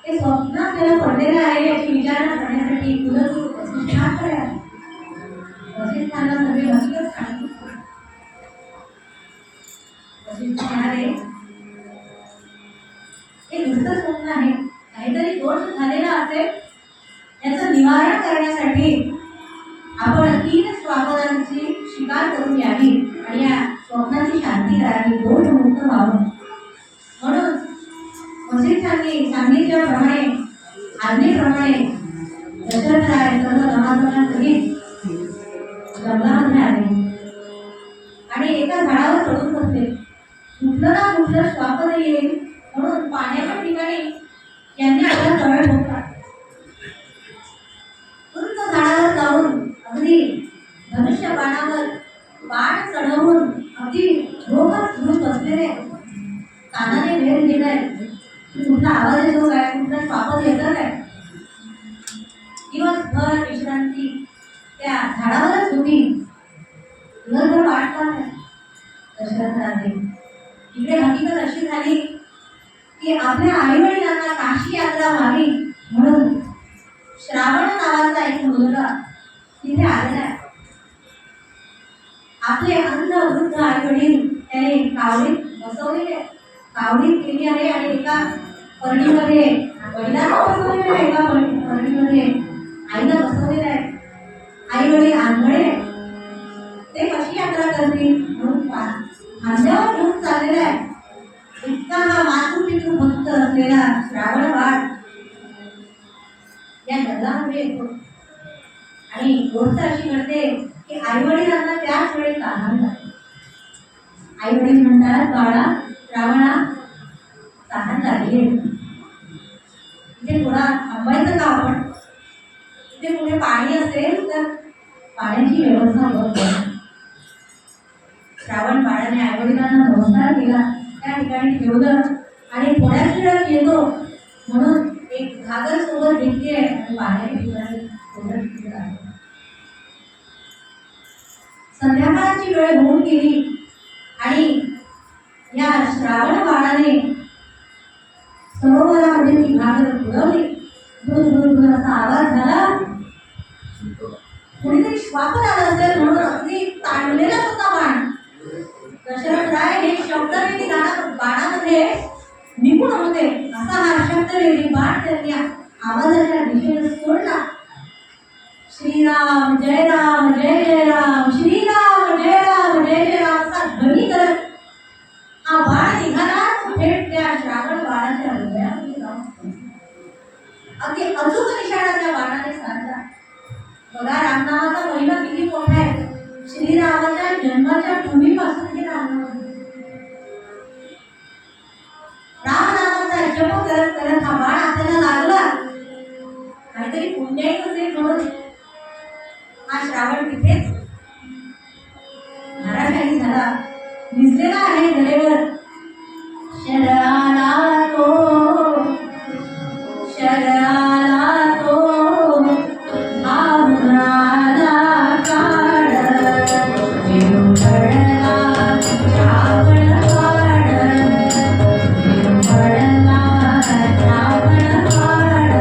हे स्वप्न आपल्याला पडलेलं आहे याची विचारणा करण्यासाठी कुलगुरू वसिष्ठांकडे आले. वसिष्ठांना सगळे हकीकत सांगितली. वसिष्ठ म्हणाले हे दुष्ट स्वप्न आहे, काहीतरी दोष झालेला असेल, याचं निवारण करण्यासाठी आपण 3 स्वागतांची शिकार करून यावी आणि या स्वप्नाची शांती करावी, दोषमुक्त व्हावं. म्हणून वसिष्ठांनी सांगितल्याप्रमाणे, आज्ञेप्रमाणे दशरथ राय सर्व जमासहित जंगलामध्ये आले आणि एका झाडावर चढून बसले. कुठलं ना कुठलं स्वापद येईल म्हणून पाण्याच्या ठिकाणी यांनी आपला तळ ठोकला. उंच झाडावर जाऊन अगदी धनुष्य बाणावर बाण चढवून अगदी डोकं घेऊन बसलेले, कानाने वेळ दिलाय कुठला आवाज येतो काय, कुठला स्वापद येतं काय. दिवसभर विश्रांती त्या झाडावरच होती. दिवसभर वाट पाहत दशरथ राजे. इकडे हकीकत अशी झाली की आपल्या आईवडिलांना काशी यात्रा व्हावी म्हणून श्रावण नावाचा एक मुलगा तिथे आलेला आहे. आपले अंध वृद्ध आईवडील त्याने कावडीत बसवलेले, कावडीत केली आहे आणि एका पर्णीमध्ये वडिलांना बसवलेलं आहे का पडवीमध्ये? आईला बसवलेलं आहे. आई वडील आंधळे, ते कशी यात्रा करतील? म्हणून खांद्यावर घेऊन चाललेला आहे. इतका हा मातृपितृ भक्त असलेला श्रावण बाळ या जगामध्ये येतो. आणि गोष्ट अशी घडते की आई वडिलांना त्याच वेळी तहान लागते. आई वडील म्हणतात, बाळा श्रावणा तहान लागली, इथे थोडा थांबायचं का आपण? इथे पुढे पाणी असेल तर पाण्याची व्यवस्था बघ. श्रावण बाळाने आई वडिलांना नमस्कार केला, त्या ठिकाणी ठेवलं आणि थोड्याच वेळात येतो म्हणून एक घागर सोबत घेतली आहे आणि पाण्याच्या ठिकाणी सोबत आहे. संध्याकाळची वेळ होऊन गेली आणि या श्रावण बाळाने सरोवरामध्ये ती घागर बुडवली. दूर असा आवाज झाला. कुणीतरी श्वाप आला असेल म्हणून अगदी ताणलेला होता बाण. दशरथ राय हे शब्दवेदी बाणामध्ये निपुण होते. असा हा शब्दवेदी बाण त्यांनी आवाजाच्या दिशेने सोडला. श्रीराम जय राम जय जय राम, श्रीराम जय राम जय जय राम असा ध्वनी करत हा बाण निघाला थेट त्या श्रावण बाळाच्या हृदयामध्ये जाऊन अगदी अचूक निशाणा त्या बाणाने साधला. बघा रामनामाचा महिमा किती मोठा आहे. श्रीरामाच्या जन्माच्या भूमीपासून हे रामनाम, रामनामाचा जप करत करत हा बाण आपल्याला लागला. काहीतरी पुण्याई असेल म्हणून हा श्रावण तिथेच महाराजांनी झाला निजलेला आहे गडेवर. शरणाला तो, शरणाला तो आहुराला काळ, विरघळला श्रावण काळ, विरघळला श्रावण काळ.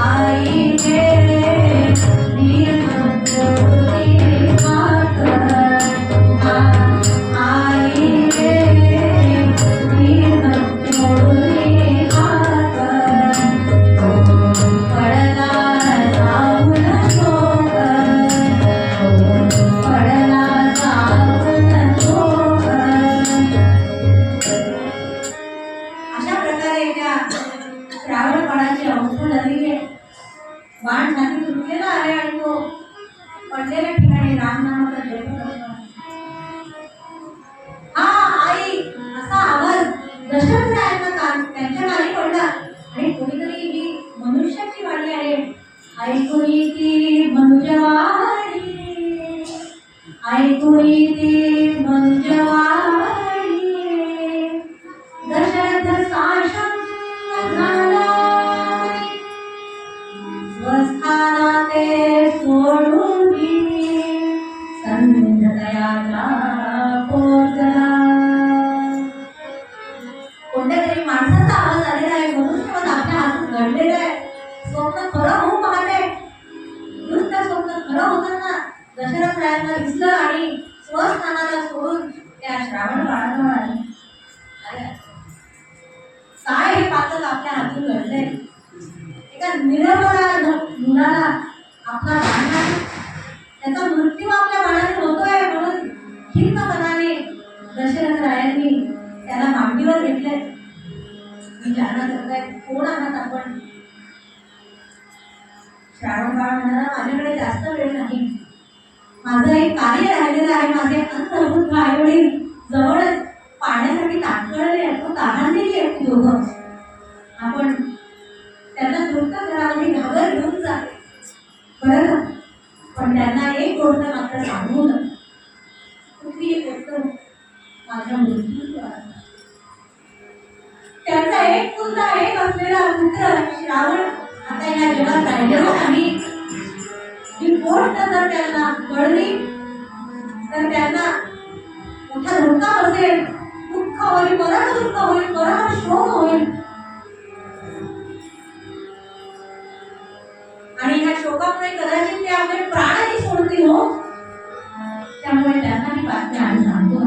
आई गे निर्मोही हात, आई गे निर्मोही हात. पडला जाऊन शोक, पडला जाऊन शोक. अशा प्रकारे त्या श्रावण बाळाची अवस्था झालेली आहे. बाण छाती तुटलेला आहे आणि तो पडलेल्या ठिकाणी रामनामाचा जप करतो. हा आई असा आवाज दशरथ रायांना त्यांच्या कानी पडला आणि कोणीतरी ही मनुष्याची वाणी आहे. ऐकुनी ती मनुजवाणी, ऐकुनी ती मनुजवाणी. दशरथ साशंक झाला, स्वस्थानाते सोडून संधयाला पोचला. कोणत्या तरी माणसाचा आवाज आलेला आहे. मनुष्यवत आपल्या हातून घडलेला आहे. स्वप्न खरं होऊ पाहते. नुसतं स्वप्न खरं होताना दशरथ रायांना दिसलं आणि स्वस्थानाला सोडून त्या श्रावण बाळाजवळ आले. काय हे पातक आपल्या हातून घडले? एका निरपराध मुलाला आपला बाण, त्याचा मृत्यू आपल्या बाणाने होतोय म्हणून खिन्न मनाने दशरथ रायांनी त्याला मांडीवर घेतले. विचारणा करताय, कोण आहात आपण? श्रावण बाळ म्हणाला, माझ्याकडे जास्त वेळ नाही, माझं एक कार्य राहिलेलं आहे. माझे अंतर्भूत आई वडील जवळच पाण्यासाठी ताटकळले, तो तहानलेली आहेत दोघं. आपण त्यांना तृप्त घरामध्ये घागर घेऊन जाते बरं, पण त्यांना एक गोष्ट मात्र सांगू नका. कुठली एक गोष्ट? माझ्या मृत्यूचा. त्यांचा एक पुत्र, एक असलेला पुत्र श्रावण आता या जगात राहिलेला नाही. ही गोष्ट जर त्यांना कळली तर त्यांना मोठा धोका बसेल, दुःख होईल, परम दुःख होईल, परम शोक होईल. आणि ह्या शोकामुळे कदाचित ते आपले प्राणही सोडतील हो. त्यामुळे त्यांना ही बातमी आम्ही सांगतो.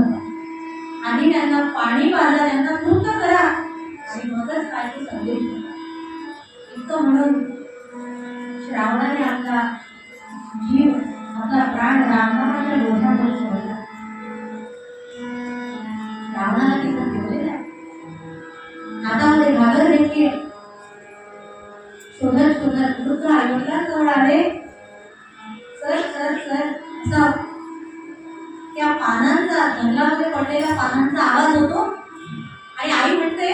आधी त्यांना पाणी पाजा, त्यांना तृप्त करा आणि मगच काय संदेश इतकं म्हणून श्रावणाने आपला जीव आपला प्राण रामनामाच्या लोटावर सोडला. रावणाला तिथं ठेवलेला आहे. हातामध्ये घागर घेतली शोधत शोधत वृद्ध आईवडिला जवळ आले. सर सर सर सब त्या पानांचा जंगलामध्ये पडलेल्या पानांचा आवाज होतो आणि आई म्हणते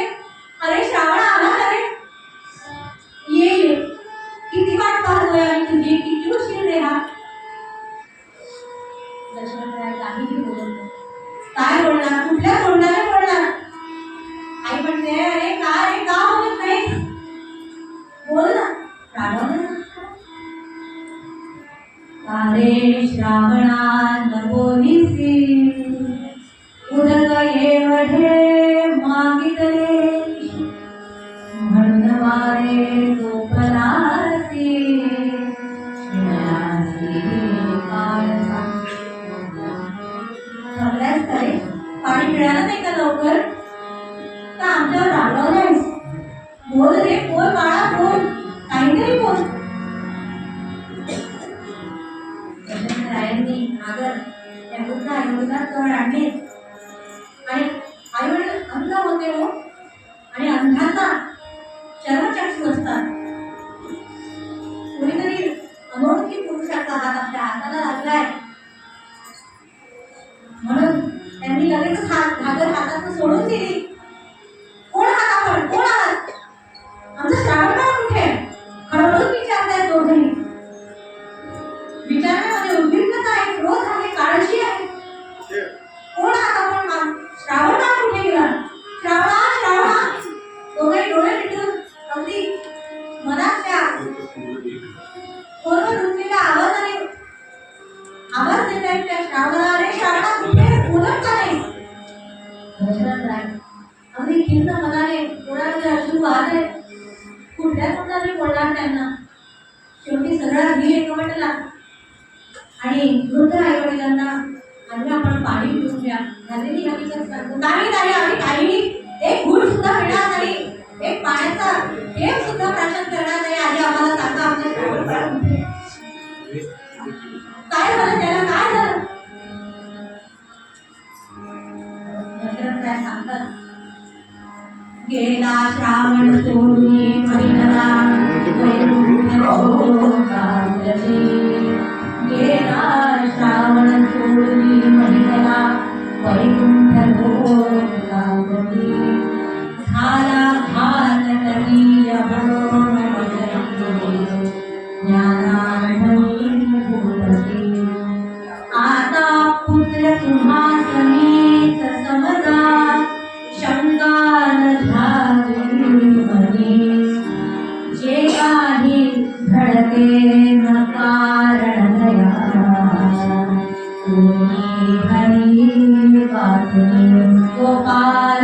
अरे श्रावण आला का रे, ये किती वाट पाहतोय आम्ही तुझी, किती उशीर रे हा. दशरथराय काहीही बोलत नाही. काय बोलणार, कुठल्या तोंडाने बोलणार. आई म्हणते अरे काय रे, का बोलत नाही, बोल ना. रावण अरे श्रावणात बोलिसी उदक एवढे मागितले म्हणून वारे गोपलासी सगळ्याच करे पाणी मिळालं नाही का लवकर, तर आमच्यावर रागवलायस. बोल रे, बोल बाळा, बोल, काहीतरी बोल. रायांनी आगर त्या वृद्ध आईवडिला जवळ आणले आणि आईवडील अंध होते हो, आणि अंधांना चर्मचक्षू असतात. कोणीतरी अनोळखी पुरुषाचा हात आपल्या हाताला लागलाय म्हणून त्यांनी लगेच घागर हातातून सोडून दिली. कोण आहात आपण, कोण आहात, आमचं श्रावण बाळ कुठे, खडबडून विचारतायत दोघेही. विचारण्यामध्ये उद्विग्नता आहे, क्रोध आहे, काळजी आहे. कोण आहात आपण, श्रावण बाळ कुठे गेला, श्रावणा श्रावणा. दोघेही डोळे मिटून अगदी मनात त्या कोण रुंदीला आवाज देत आहेत त्या श्रावणाला. अरे श्रावणा कुठे, बोलत का नाही. दशरथराय अगदी खिन्न मनाने डोळ्यामध्ये अश्रू वाहत आहेत. कुठल्या तोंडाने बोलणार त्यांना. शेवटी सगळा धीर एकवटला आणि वृद्ध आईवडिलांना आधी आपण पाणी पिऊन घ्या, झालेली हकीकत सांगतो. नाही नाही, आम्ही काही एक घूट सुद्धा पिणार नाही, एक पाण्याचा थेंब सुद्धा प्राशन करणार नाही. आधी आम्हाला सांगा आमच्या श्रावण बाळ कुठे, काय झालं त्याला, काय झालं. दशरथराय सांगतात गेला श्रावण सोडून महिना गेला श्रावण सोडून महिना वैकुंठ लोकावती झाला घात कधी अभोण ज्ञानानंद भूपती. आता पुत्र तुम्हा समीच समजा शंका न झाली मनी. जे काही घडते न कारण दया तुम्ही हरी वाचनी गोपाल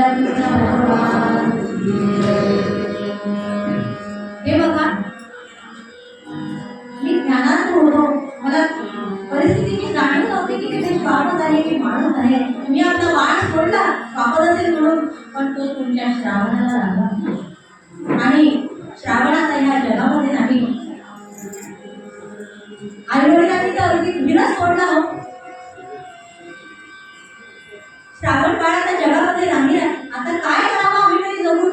हे बघा, मी ज्ञानात होतो, मला परिस्थितीची जाणीव नव्हती की तिथे श्वापद आहे की माणूस आहे. मी आपला वाट सोडला श्वापद असेल म्हणून, पण तो तुमच्या श्रावणाला लागला आणि श्रावणाचा ह्या जगामध्ये नाही. आईवडिलांनी तर अगदी धीरच सोडला हो. श्रावण काळाच्या जगामध्ये नाही. आता काय करावं आम्ही तरी जगून.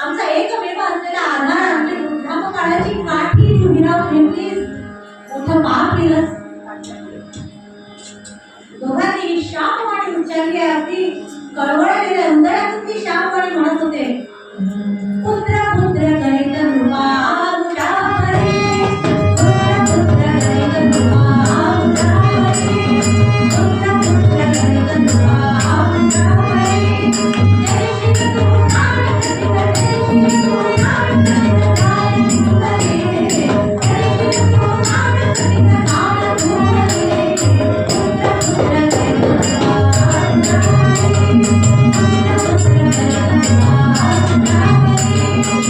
आमचा एकमेव असलेला आधार आमच्या वृद्धापकाळाची काठी तू हिरावून घेतलीस, मोठं पाप केलंस. दोघांनी शापवाणी उच्चारली आहे, अगदी कळवळलेल्या हृदयातून ती शापवाणी म्हणत होते. पुत्र पुत्र करीत नृपा उच्चारे, पुत्र पुत्र करीत नृपा उच्चारे, पुत्र पुत्र करीत नृपा उच्चारे. जय श्री तू नाम करीत, जय श्री तू नाम करीत, काय तू करे, जय श्री तू नाम करीत, नाम तू करे. पुत्र पुत्र करीत नृपा उच्चारे, पुत्र पुत्र करीत नृपा उच्चारे.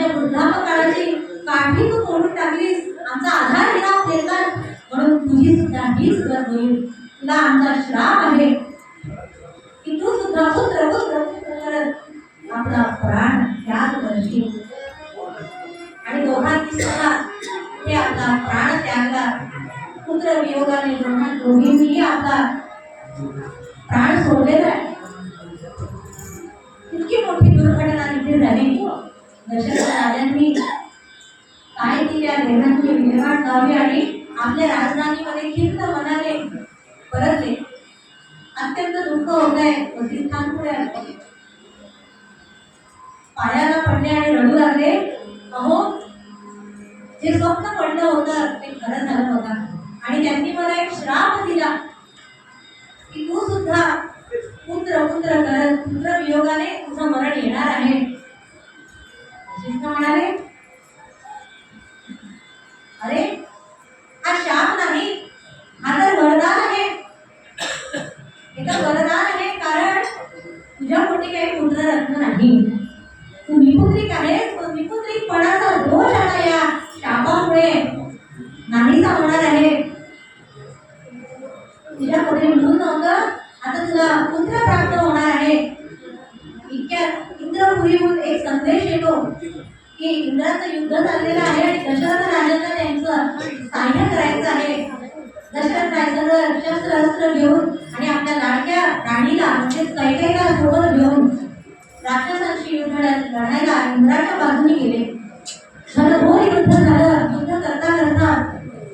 माझ्या वृद्धापकाळाची काठी तू तोडून टाकलीस, आमचा आधार हिराव घेतलास, म्हणून तुझी सुद्धा हीच गत होईल. तुला आमचा श्राप आहे की तू सुद्धा पुत्र पुत्र पुत्र करत आपला प्राण त्याग करशील. आणि दोघांनी सुद्धा ते आपला प्राण त्यागला. पुत्र वियोगाने दोघींनीही आपला प्राण सोडलेला आहे. इतकी मोठी दुर्घटना तिथे झाली. दशरथ राजांनी काय ती त्या देवांची विल्हेवाट लावली आणि आपल्या राजधानीमध्ये खिन्न मनाने परतले. अत्यंत दुःख होत आहे. वसिष्ठांपुढे आले, पायाला पडले आणि रडू लागले. अहो, जे स्वप्न पडलं होतं ते खरं झालं होतं. आणि त्यांनी मला एक श्राप दिला की तू सुद्धा पुत्र पुत्र करत पुत्र वियोगाने तुझं मरण येणार आहे. वसिष्ठ म्हणाले, अरे हा शाप नाही, हा तर वरदान आहे. हे तर वरदान आहे, कारण तुझ्या पोटी काही पुत्ररत्न नाही. तू विपुत्रिक आहेस. पण विपुत्रिकपणाचा दोष आता या शापामुळे नाहीसा होणार आहे. तुझ्या पोटी मूल नव्हतं, आता तुला पुत्र प्राप्त होणार आहे. इतक्यात इंद्रपुरीहून एक संदेश येतो की इंद्राचं युद्ध चाललेलं आहे आणि दशरथ राजांना त्यांचं सहाय्य करायचं आहे. दशरथ राजांना शस्त्र घेऊन आणि आपल्या लाडक्या राणीला म्हणजे कैकेयीला सोबत घेऊन राक्षसांशी युद्ध लढायला इंद्राच्या बाजूने गेले. घनघोर युद्ध झालं. युद्ध करता करता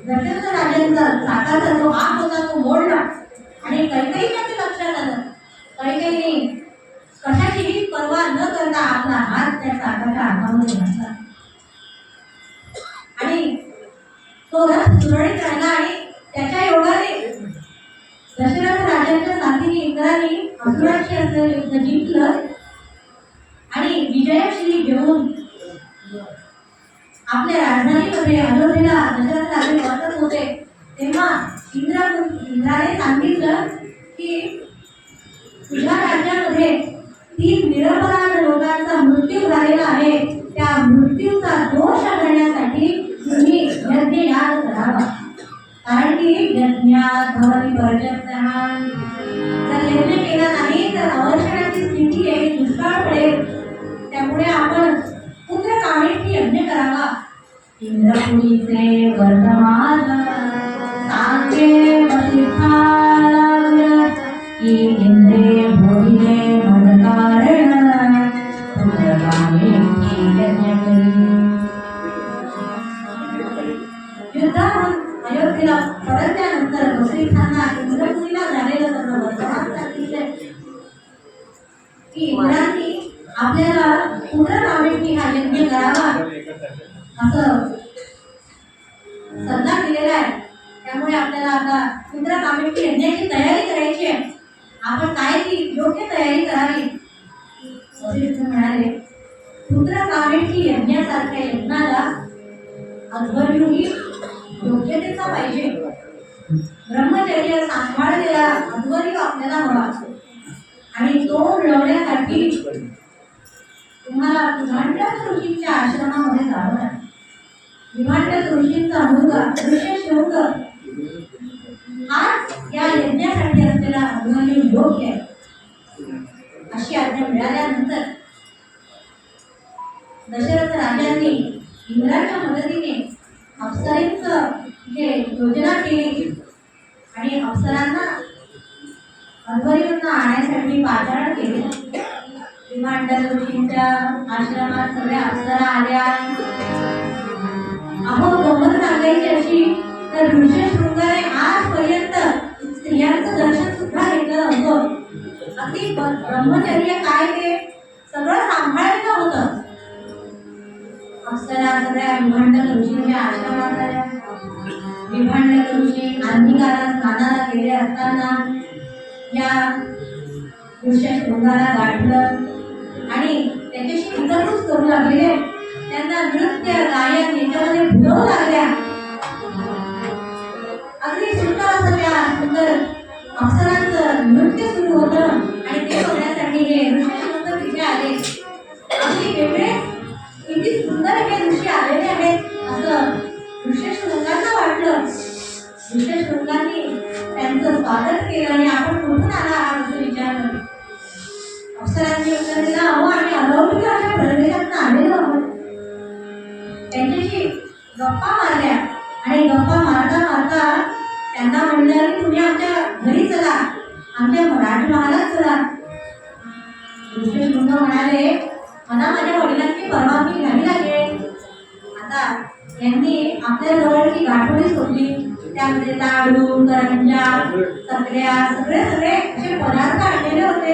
दशरथ राजांचा चाकाचा जो हात होता तो मोडला आणि कैकेयीच्या ते लक्षात आलं. कैकेयीने कशाचीही पर्वा न करता आपला हात त्या चाकाच्या हातामध्ये घातला आणि तो रथ सुरळीत राहिला. आणि त्याच्या योगाने दशरथ राजांच्या साथीने इंद्राने असुरांशी असलेलं युद्ध जिंकलं आणि विजयश्री घेऊन आपल्या राजधानीमध्ये अयोध्येला दशरथ राजे वाटत होते. तेव्हा इंद्राने सांगितलं की तुझ्या राज्यामध्ये 3 निरपराध लोकांचा मृत्यू झालेला आहे. त्या मृत्यूचा दोष करण्यासाठी तुम्ही यज्ञ याग करावा. कारण की यज्ञात भवति पर्जन्यः, जर यज्ञ केला नाही तर अवर्षणाची स्थिती येईल, दुष्काळ पडेल. त्यामुळे आपण पुत्र कामेष्ठी यज्ञ करावा. इंद्रपुरीचे वर्धमान सांगे वसिष्ठाला की इंद्रे भोगिले मदकारण पुत्र कामेष्ठी यज्ञ करी. युद्धाहून अयोध्येला परतल्यानंतर वसिष्ठांना इंद्रपुरीला झालेलं सर्व वर्तमान सांगितले की इंद्रांनी आपल्याला पुत्र कामेष्ठी हा यज्ञ करावा असं सल्ला दिलेला आहे. त्यामुळे आपल्याला आता पुत्र कामेष्ठी यज्ञाची तयारी करायची आहे. आपण काय ती योग्य तयारी करावी. वसिष्ठ म्हणाले, पुत्र कामेष्ठी यज्ञासारख्या यज्ञाला अध्वर्यूही योग्यतेचा पाहिजे. ब्रह्मचर्य सांभाळलेला अध्वर्यू आपल्याला हवा आणि तो मिळवण्यासाठी तुम्हाला विभांडक ऋषींच्या आश्रमामध्ये जावं लागेल. विभांडक ऋषींचा मुलगा ऋष्यशृंग हाच या यज्ञासाठी असलेला अध्वर्यू योग्य आहे. अशी आज्ञा मिळाल्यानंतर दशरथ राजांनी इंद्राच्या मदतीने अप्सरेंचं जे योजना केली आणि अप्सरांना अध्वर्यूंना आणण्यासाठी पाचारण केले. विभांडक ऋषींच्या आश्रमात सगळ्या अप्सरा आल्या. अहो, गंमत सांगायची अशी तर ऋष्यशृंगाने आजपर्यंत स्त्रियांचं दर्शन सुद्धा घेतलं नव्हतं. अगदी ब्रह्मचर्य काय ते सगळं सांभाळलेलं होतं. अप्सरा सगळ्या विभांडक ऋषींच्या आश्रमात आल्या. विभांडक ऋषी अंधिकारा स्नानाला गेले असताना या ऋष्यशृंगाला गाठलं आणि त्याच्याशी विचारपूस करू लागले. त्यांना नृत्य गायन याच्यामध्ये भुलवू लागल्या. अगदी सुंदर असं त्या सुंदर अप्सरांचं नृत्य सुरू होतं आणि ते बघण्यासाठी हे ऋषीशृंग तिथे आले. अगदी वेगळे किती सुंदर सुंदर हे ऋषी आलेले आहेत असं ऋषशृंगांना वाटलं. ऋषशृंगांनी त्यांचं स्वागत केलं आणि आपण कुठून आला आहात असं विचारलं. अप्सरांनी उत्तर दिलं, अहो आम्ही अलौकिक अशा प्रदेशातून आलेलो आहोत. त्यांच्याशी गप्पा मारल्या आणि गप्पा मारता मारता त्यांना म्हणलं की तुम्ही आमच्या घरी चला, आमच्या राजमहालात चला. ऋषशृंग म्हणाले, मला माझ्या वडिलांची परवानगी घ्यावी लागेल. आता यांनी आपल्या जवळची गाठोडी सोडली, त्यामध्ये लाडू, करंजा, चकल्या, सगळे असे पदार्थ आणलेले होते.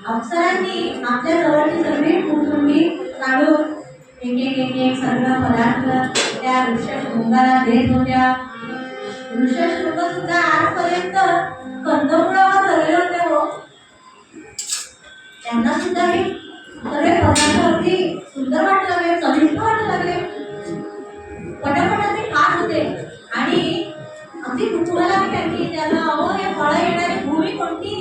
अप्सरांनी आपल्या जवळची सगळी कुटुंबी काढून एक सगळं पदार्थ त्या ऋषशृंगाला देत होत्या. ऋषशृंग सुद्धा आजपर्यंत कंदमुळावर चढले होते हो. त्यांना सुद्धा हे सगळे पदार्थ अगदी सुंदर वाटू लागले, चविष्ट वाटू लागले. पटापट ते खात होते आणि अगदी कुतूहला त्यांनी त्याला, अहो हे फळं येणारी भूमी कोणती?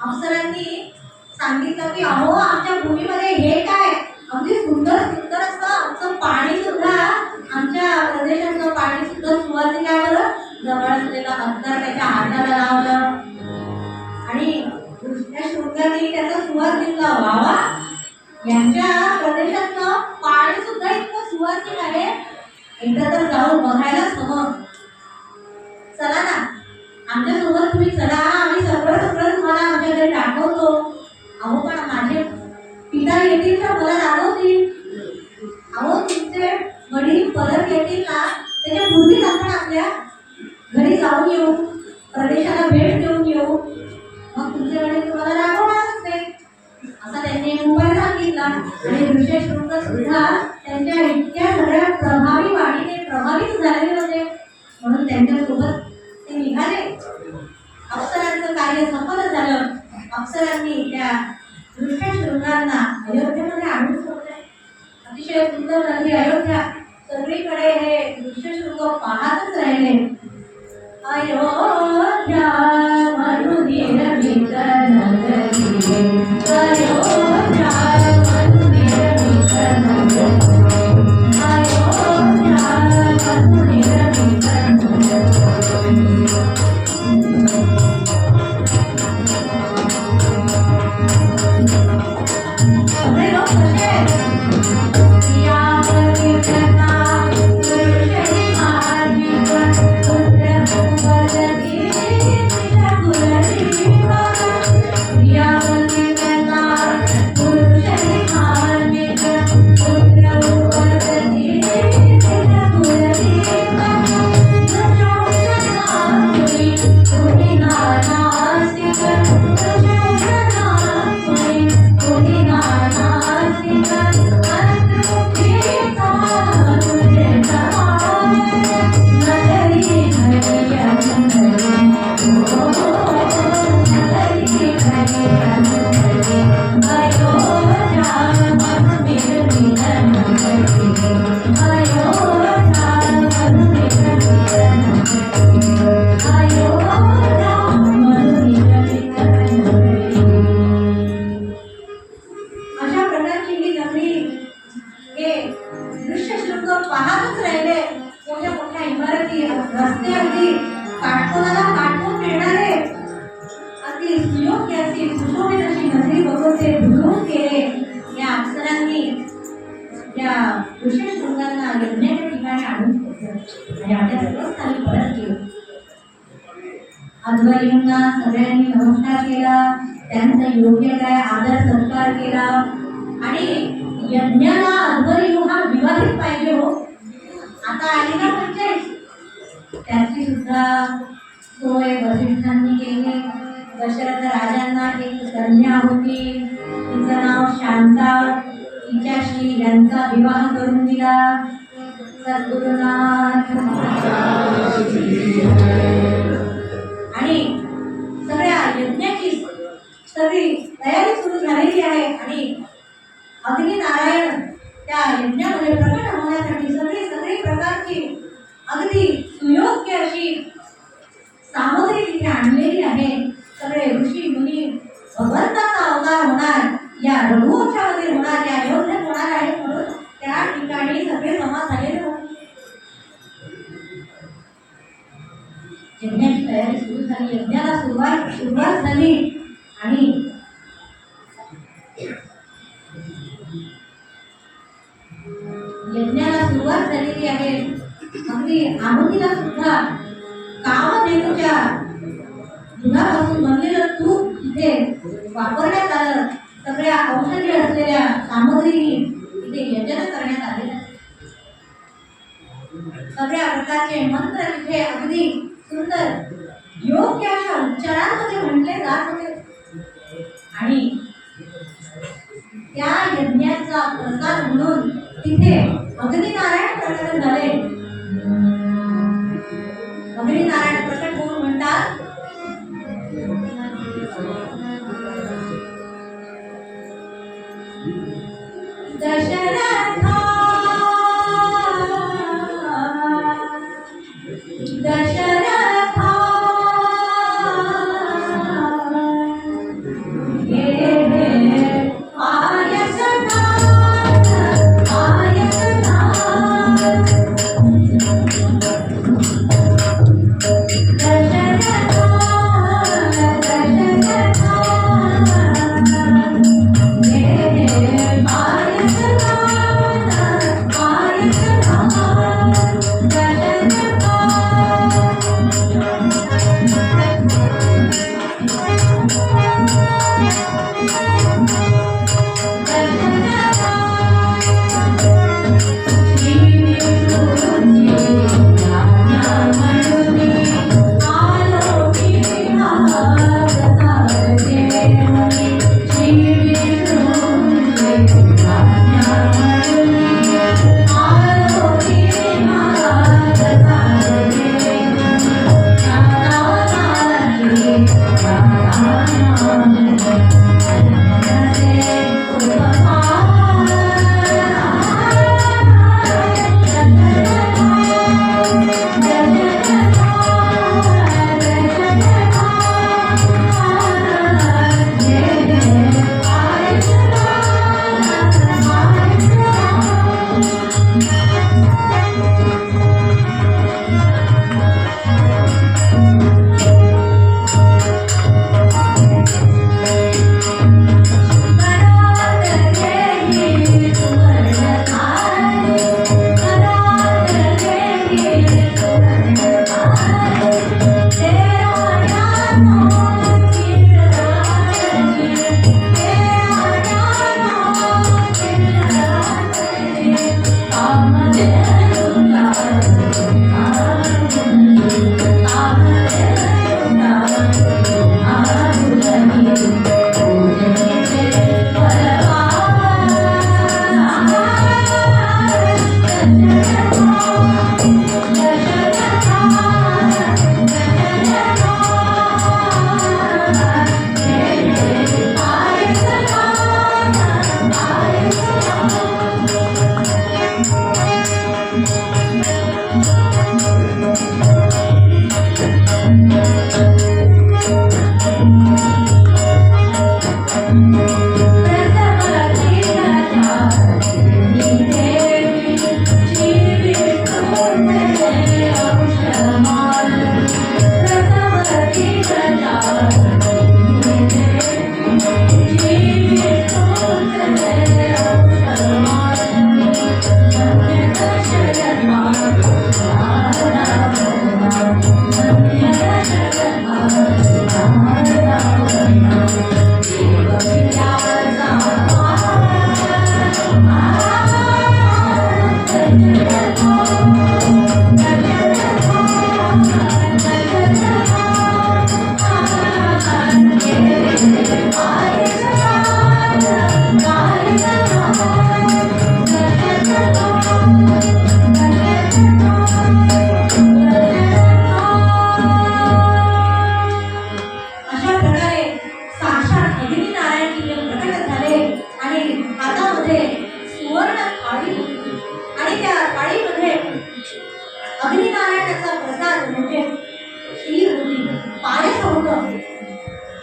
अप्सरांनी सांगितलं की अहो आमच्या भूमीमध्ये हे काय अगदी सुंदर सुंदर असं आमचं पाणी सुद्धा, आमच्या प्रदेशाचं पाणी सुद्धा सुवासिक आहे बरं. जवळ असलेला अत्तर त्याच्या हाताला लावलं आणि त्या शृंगाने त्याचा सुवास घेतला. वावा, यांच्या प्रदेशातलं पाणी सुद्धा इतकं सुवासिक आहे, एकदा तर जाऊन बघायलाच हवं. चला ना, आमच्या सोबत तुम्ही चला, आम्ही सगळं तुम्हाला आमच्याकडे दाखवतो. अहो पण माझे पिता येतील तर मला दाखवतील. अहो तुमचे वडील परत येतील ना, त्याच्या पूर्वीच आपण आपल्या घरी जाऊन येऊ, प्रदेशाला भेट देऊन येऊ, मग तुमचे वडील तुम्हाला दाखवणारच नाही असा त्यांनी उपाय सांगितला. आणि ऋषशृंग सुद्धा त्यांच्या इतक्या सगळ्या प्रभावी वाणीने प्रभावित झालेले होते, म्हणून त्यांच्यासोबत ते निघाले. अप्सरांचं कार्य सफल झालं. अप्सरांनी त्या ऋषशृंगांना अयोध्येमध्ये आणून सोडले. अतिशय सुंदर झाली अयोध्या. सगळीकडे हे ऋषशृंग पाहतच राहिले. अयोध्या मरुदीर भीतर नगरी, अयोध्या मरुदीर भीतर नगरी, अयोध्या मरुदीर भीतर नगरी. सगळे लोक कसे अध्वर्यूंना सगळ्यांनी नमस्कार केला, त्यांचा योग्य काय आदर सत्कार केला. आणि यज्ञाला अध्वर्यू हा विवाहित पाहिजे हो. आता आली ना पंचायत, त्याची सुद्धा सोय वसिष्ठांनी केली. दशरथ राजांना एक कन्या होती, तिचं नाव शांता. तिच्याशी यांचा विवाह करून दिला. सद्गुरुनाथ आणि सगळ्या यज्ञाची सगळी तयारी सुरू झालेली आहे. आणि अग्नी नारायण त्या यज्ञामध्ये प्रकट होण्यासाठी सगळी प्रकारची अगदी सुयोग्य अशी सामग्री तिथे आणलेली आहे. सगळे ऋषी मुनी भगवंताचा अवतार होणार, या रघुवंशामध्ये होणार, या अयोध्येत होणार सुरुवात झाली आणि यज्ञाला सुरुवात झालेली आहे. अगदी आहुतीला सुद्धा कामधेनूच्या दुधापासून बनलेलं तूप तिथे वापरण्यात आलं. सगळ्या औषधी असलेल्या सामग्री तिथे यजन करण्यात आले. सगळ्या प्रकारचे मंत्र तिथे अगदी सुंदर योग्य अशा उच्चारांमध्ये म्हटले जात होते. आणि त्या यज्ञाचा प्रसाद म्हणून तिथे अग्निनारायण प्रकट झाले. अग्निनारायण प्रकट होऊन म्हणतात, दशरथा दशरथा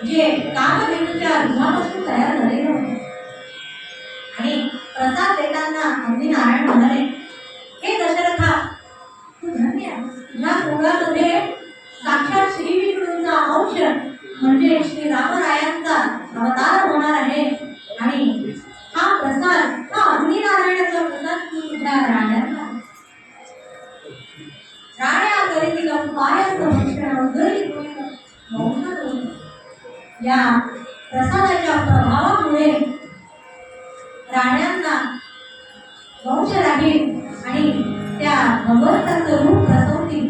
जे कामधेनूच्या दुधापासून तयार झालेलं होतं. आणि प्रसाद देताना अग्निनारायण म्हणाले, हे दशरथा, तू धन्य आहेस. तुझ्या मुलामध्ये साक्षात श्री विष्णूंचा अंश म्हणजे या प्रसादाच्या प्रभावामुळे राण्यांना वंश राहील आणि त्या भगवंताचं रूप प्रसवतील.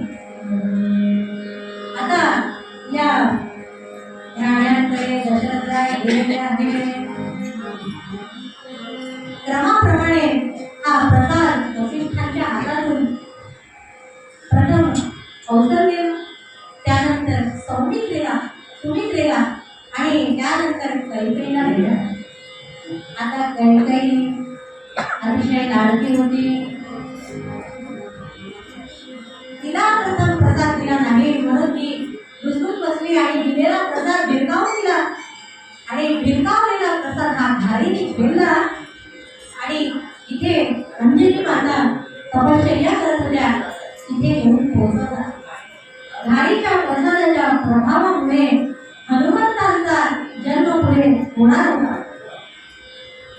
आता या राण्यांकडे दशरथराय गेलेले आहे. क्रमाप्रमाणे हा प्रसाद वसिष्ठांच्या हातातून प्रथम कौसल्य, त्यानंतर सुमित्रेला आणि त्यानंतर कैकेयीला दिला. आता कैकेयी अतिशय लाडकी होती. तिला प्रथम प्रसाद दिला नाही म्हणून ती रुसून बसली आणि दिलेला प्रसाद भिरकावून दिला आणि भिरकावलेला प्रसाद हा घारीने झेलला आणि इथे अंजनी माता तपश्चर्या करत होत्या तिथे येऊन पोहोचला. घारीच्या प्रसादाच्या प्रभावामुळे हनुमंतांचा जन्म पुढे होणार होता.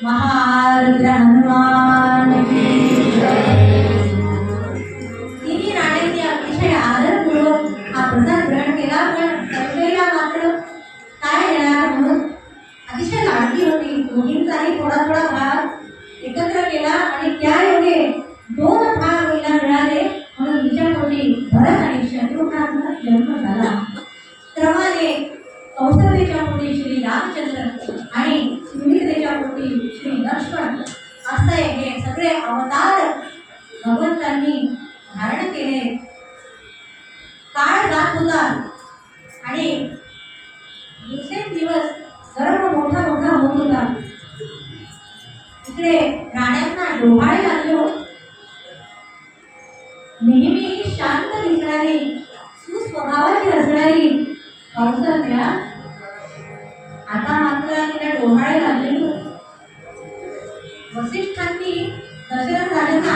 महारुद्र हनुमान की जय. तिन्ही राण्यांनी अतिशय आदरपूर्वक हा प्रसाद ग्रहण केला. पण कैकेयीला मात्र काय येणार म्हणून अतिशय लाडकी होती. दोघींचाही थोडा थोडा भाग एकत्र केला आणि त्यायोगे 2 भाग हिला मिळाले म्हणून हिच्या पोटी भरत आणि शत्रुघ्नाचा जन्म झाला. क्रमाने कौसल्येच्या पोटी श्री रामचंद्र आणि सुमित्रेच्या पोटी श्री लक्ष्मण असे हे सगळे अवतार भगवंतांनी धारण केले. काळ जात होता आणि दिवसेंदिवस गर्भ मोठा मोठा होत होता. इकडे राण्यांना डोहाळे लागले होते. नेहमी शांत दिसणारी सुस्वभावाची असणारी कौसल्या आता मात्र तिला डोहाळे लागले होते. वसिष्ठांनी दशरथ राजांना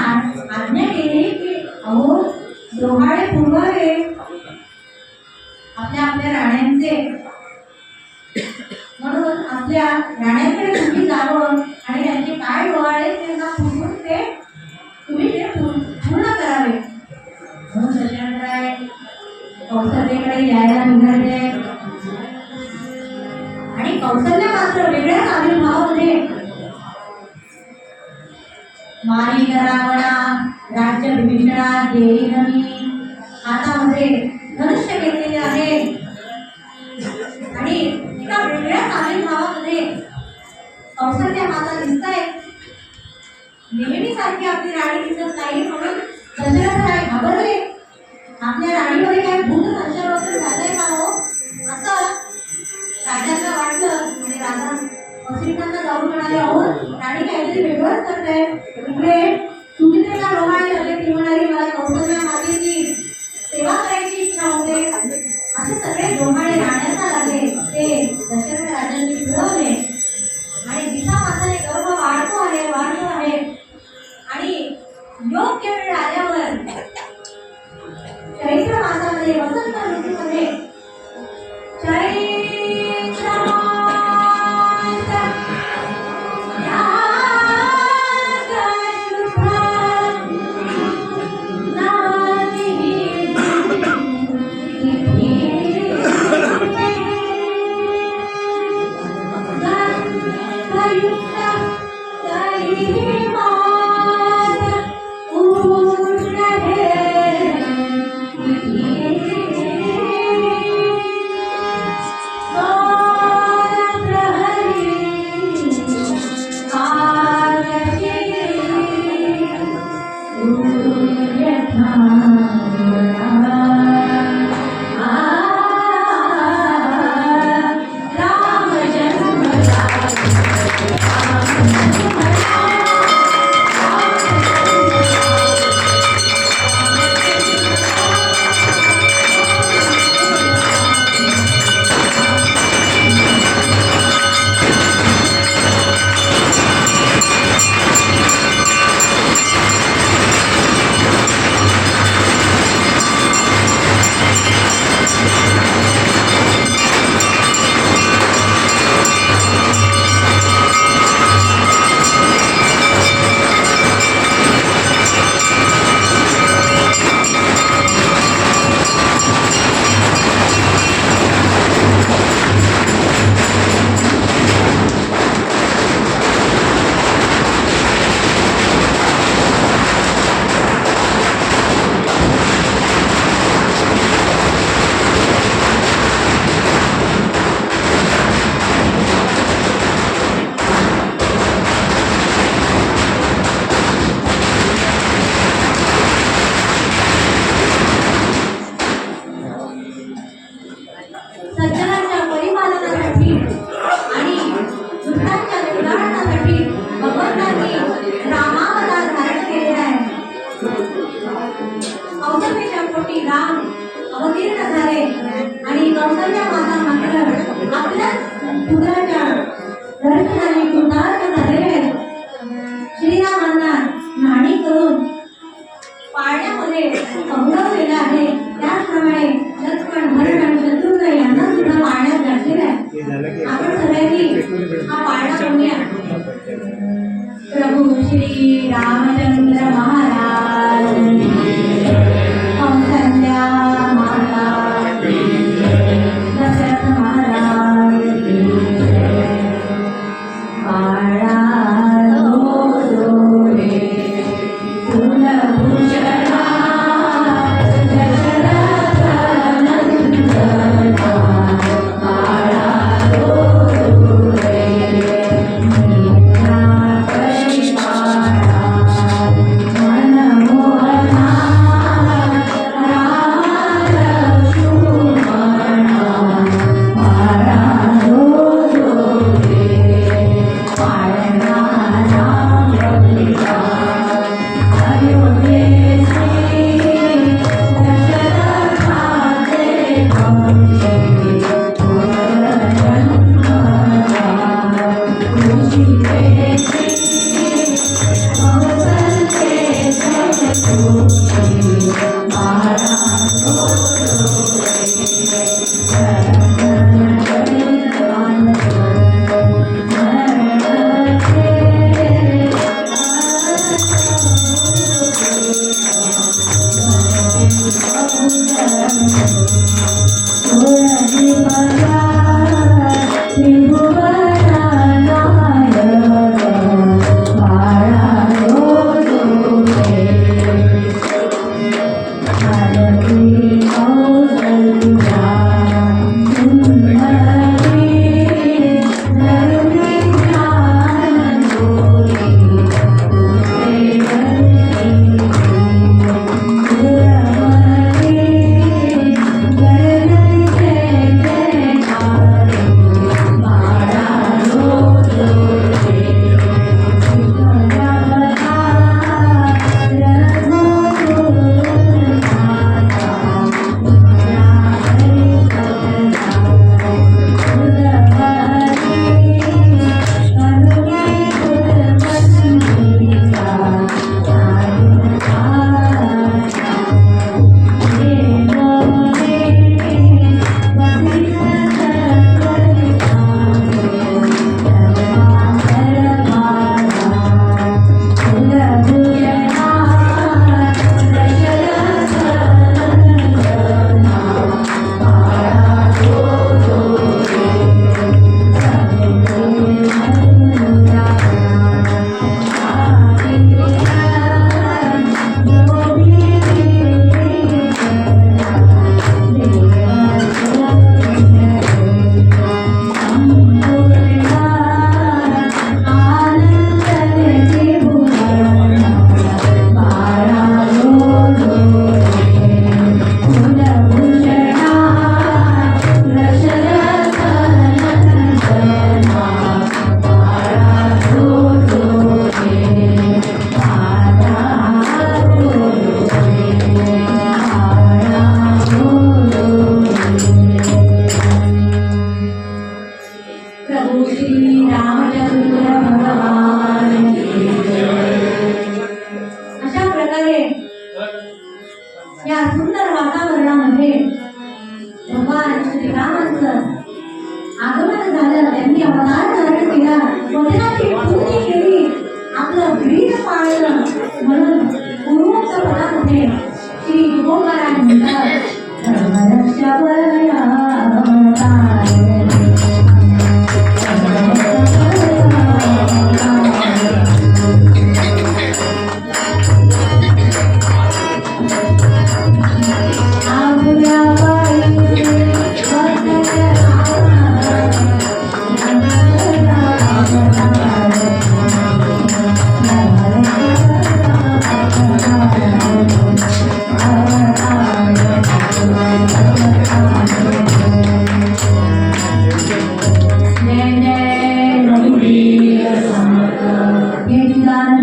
आज्ञा केली की अहो डोहाळे पुरवावे आपल्या आपल्या राण्यांचे, म्हणून आपल्या राण्यांकडे तुम्ही जावं आणि त्यांचे काय डोहाळे त्यांना पुरवून ते तुम्ही ते पूर्ण करावे. म्हणून दशरथराय कौसल्येकडे यायला निघाले आणि कौसल्य मात्र वेगळ्याच आविर्भावामध्ये मारी रावणा राज्य विभीषणा देईन मी हातामध्ये धनुष्य घेतलेले आहे आणि एका वेगळ्याच आविर्भावामध्ये कौसल्य माता दिसत आहे. नेहमी सारखी आपली राणी दिसत नाही म्हणून दशरथराय घाबरले. आपल्या राणीमध्ये काय भूत संचार वगैरे झालंय का हो असं राजांना वाटलं आणि राजा वसिष्ठांना जाऊन म्हणाले अहो राणी काहीतरी वेगळंच करते. इकडे सुमित्रेला डोहाळे लागले. ती म्हणाली मला कौसल्या मातेची सेवा करायची इच्छा होते. असे सगळे डोहाळे राण्यांना लागले. ते दशरथ राजांनी फिरवले आणि दिशा माताने गर्भ वाढतो आहे आणि योग्य वेळ आल्यावर चैत्र मासामध्ये वसंत ऋतूमध्ये या सुंदर वातावरणामध्ये भगवान श्रीरामांचं आगमन झालं. त्यांनी अवतार धारण केला, वचनाची पूर्ती केली, आपलं ब्रीद पाळलं. म्हणून पूर्वोक्त पदामध्ये श्री तुकोबाराय म्हणतात,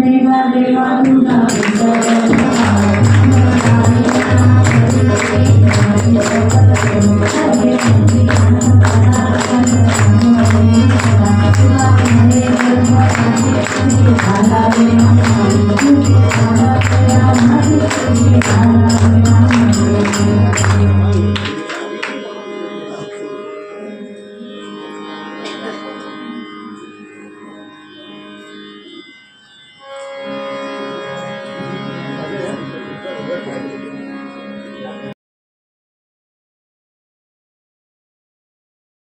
देवा देवा तुझा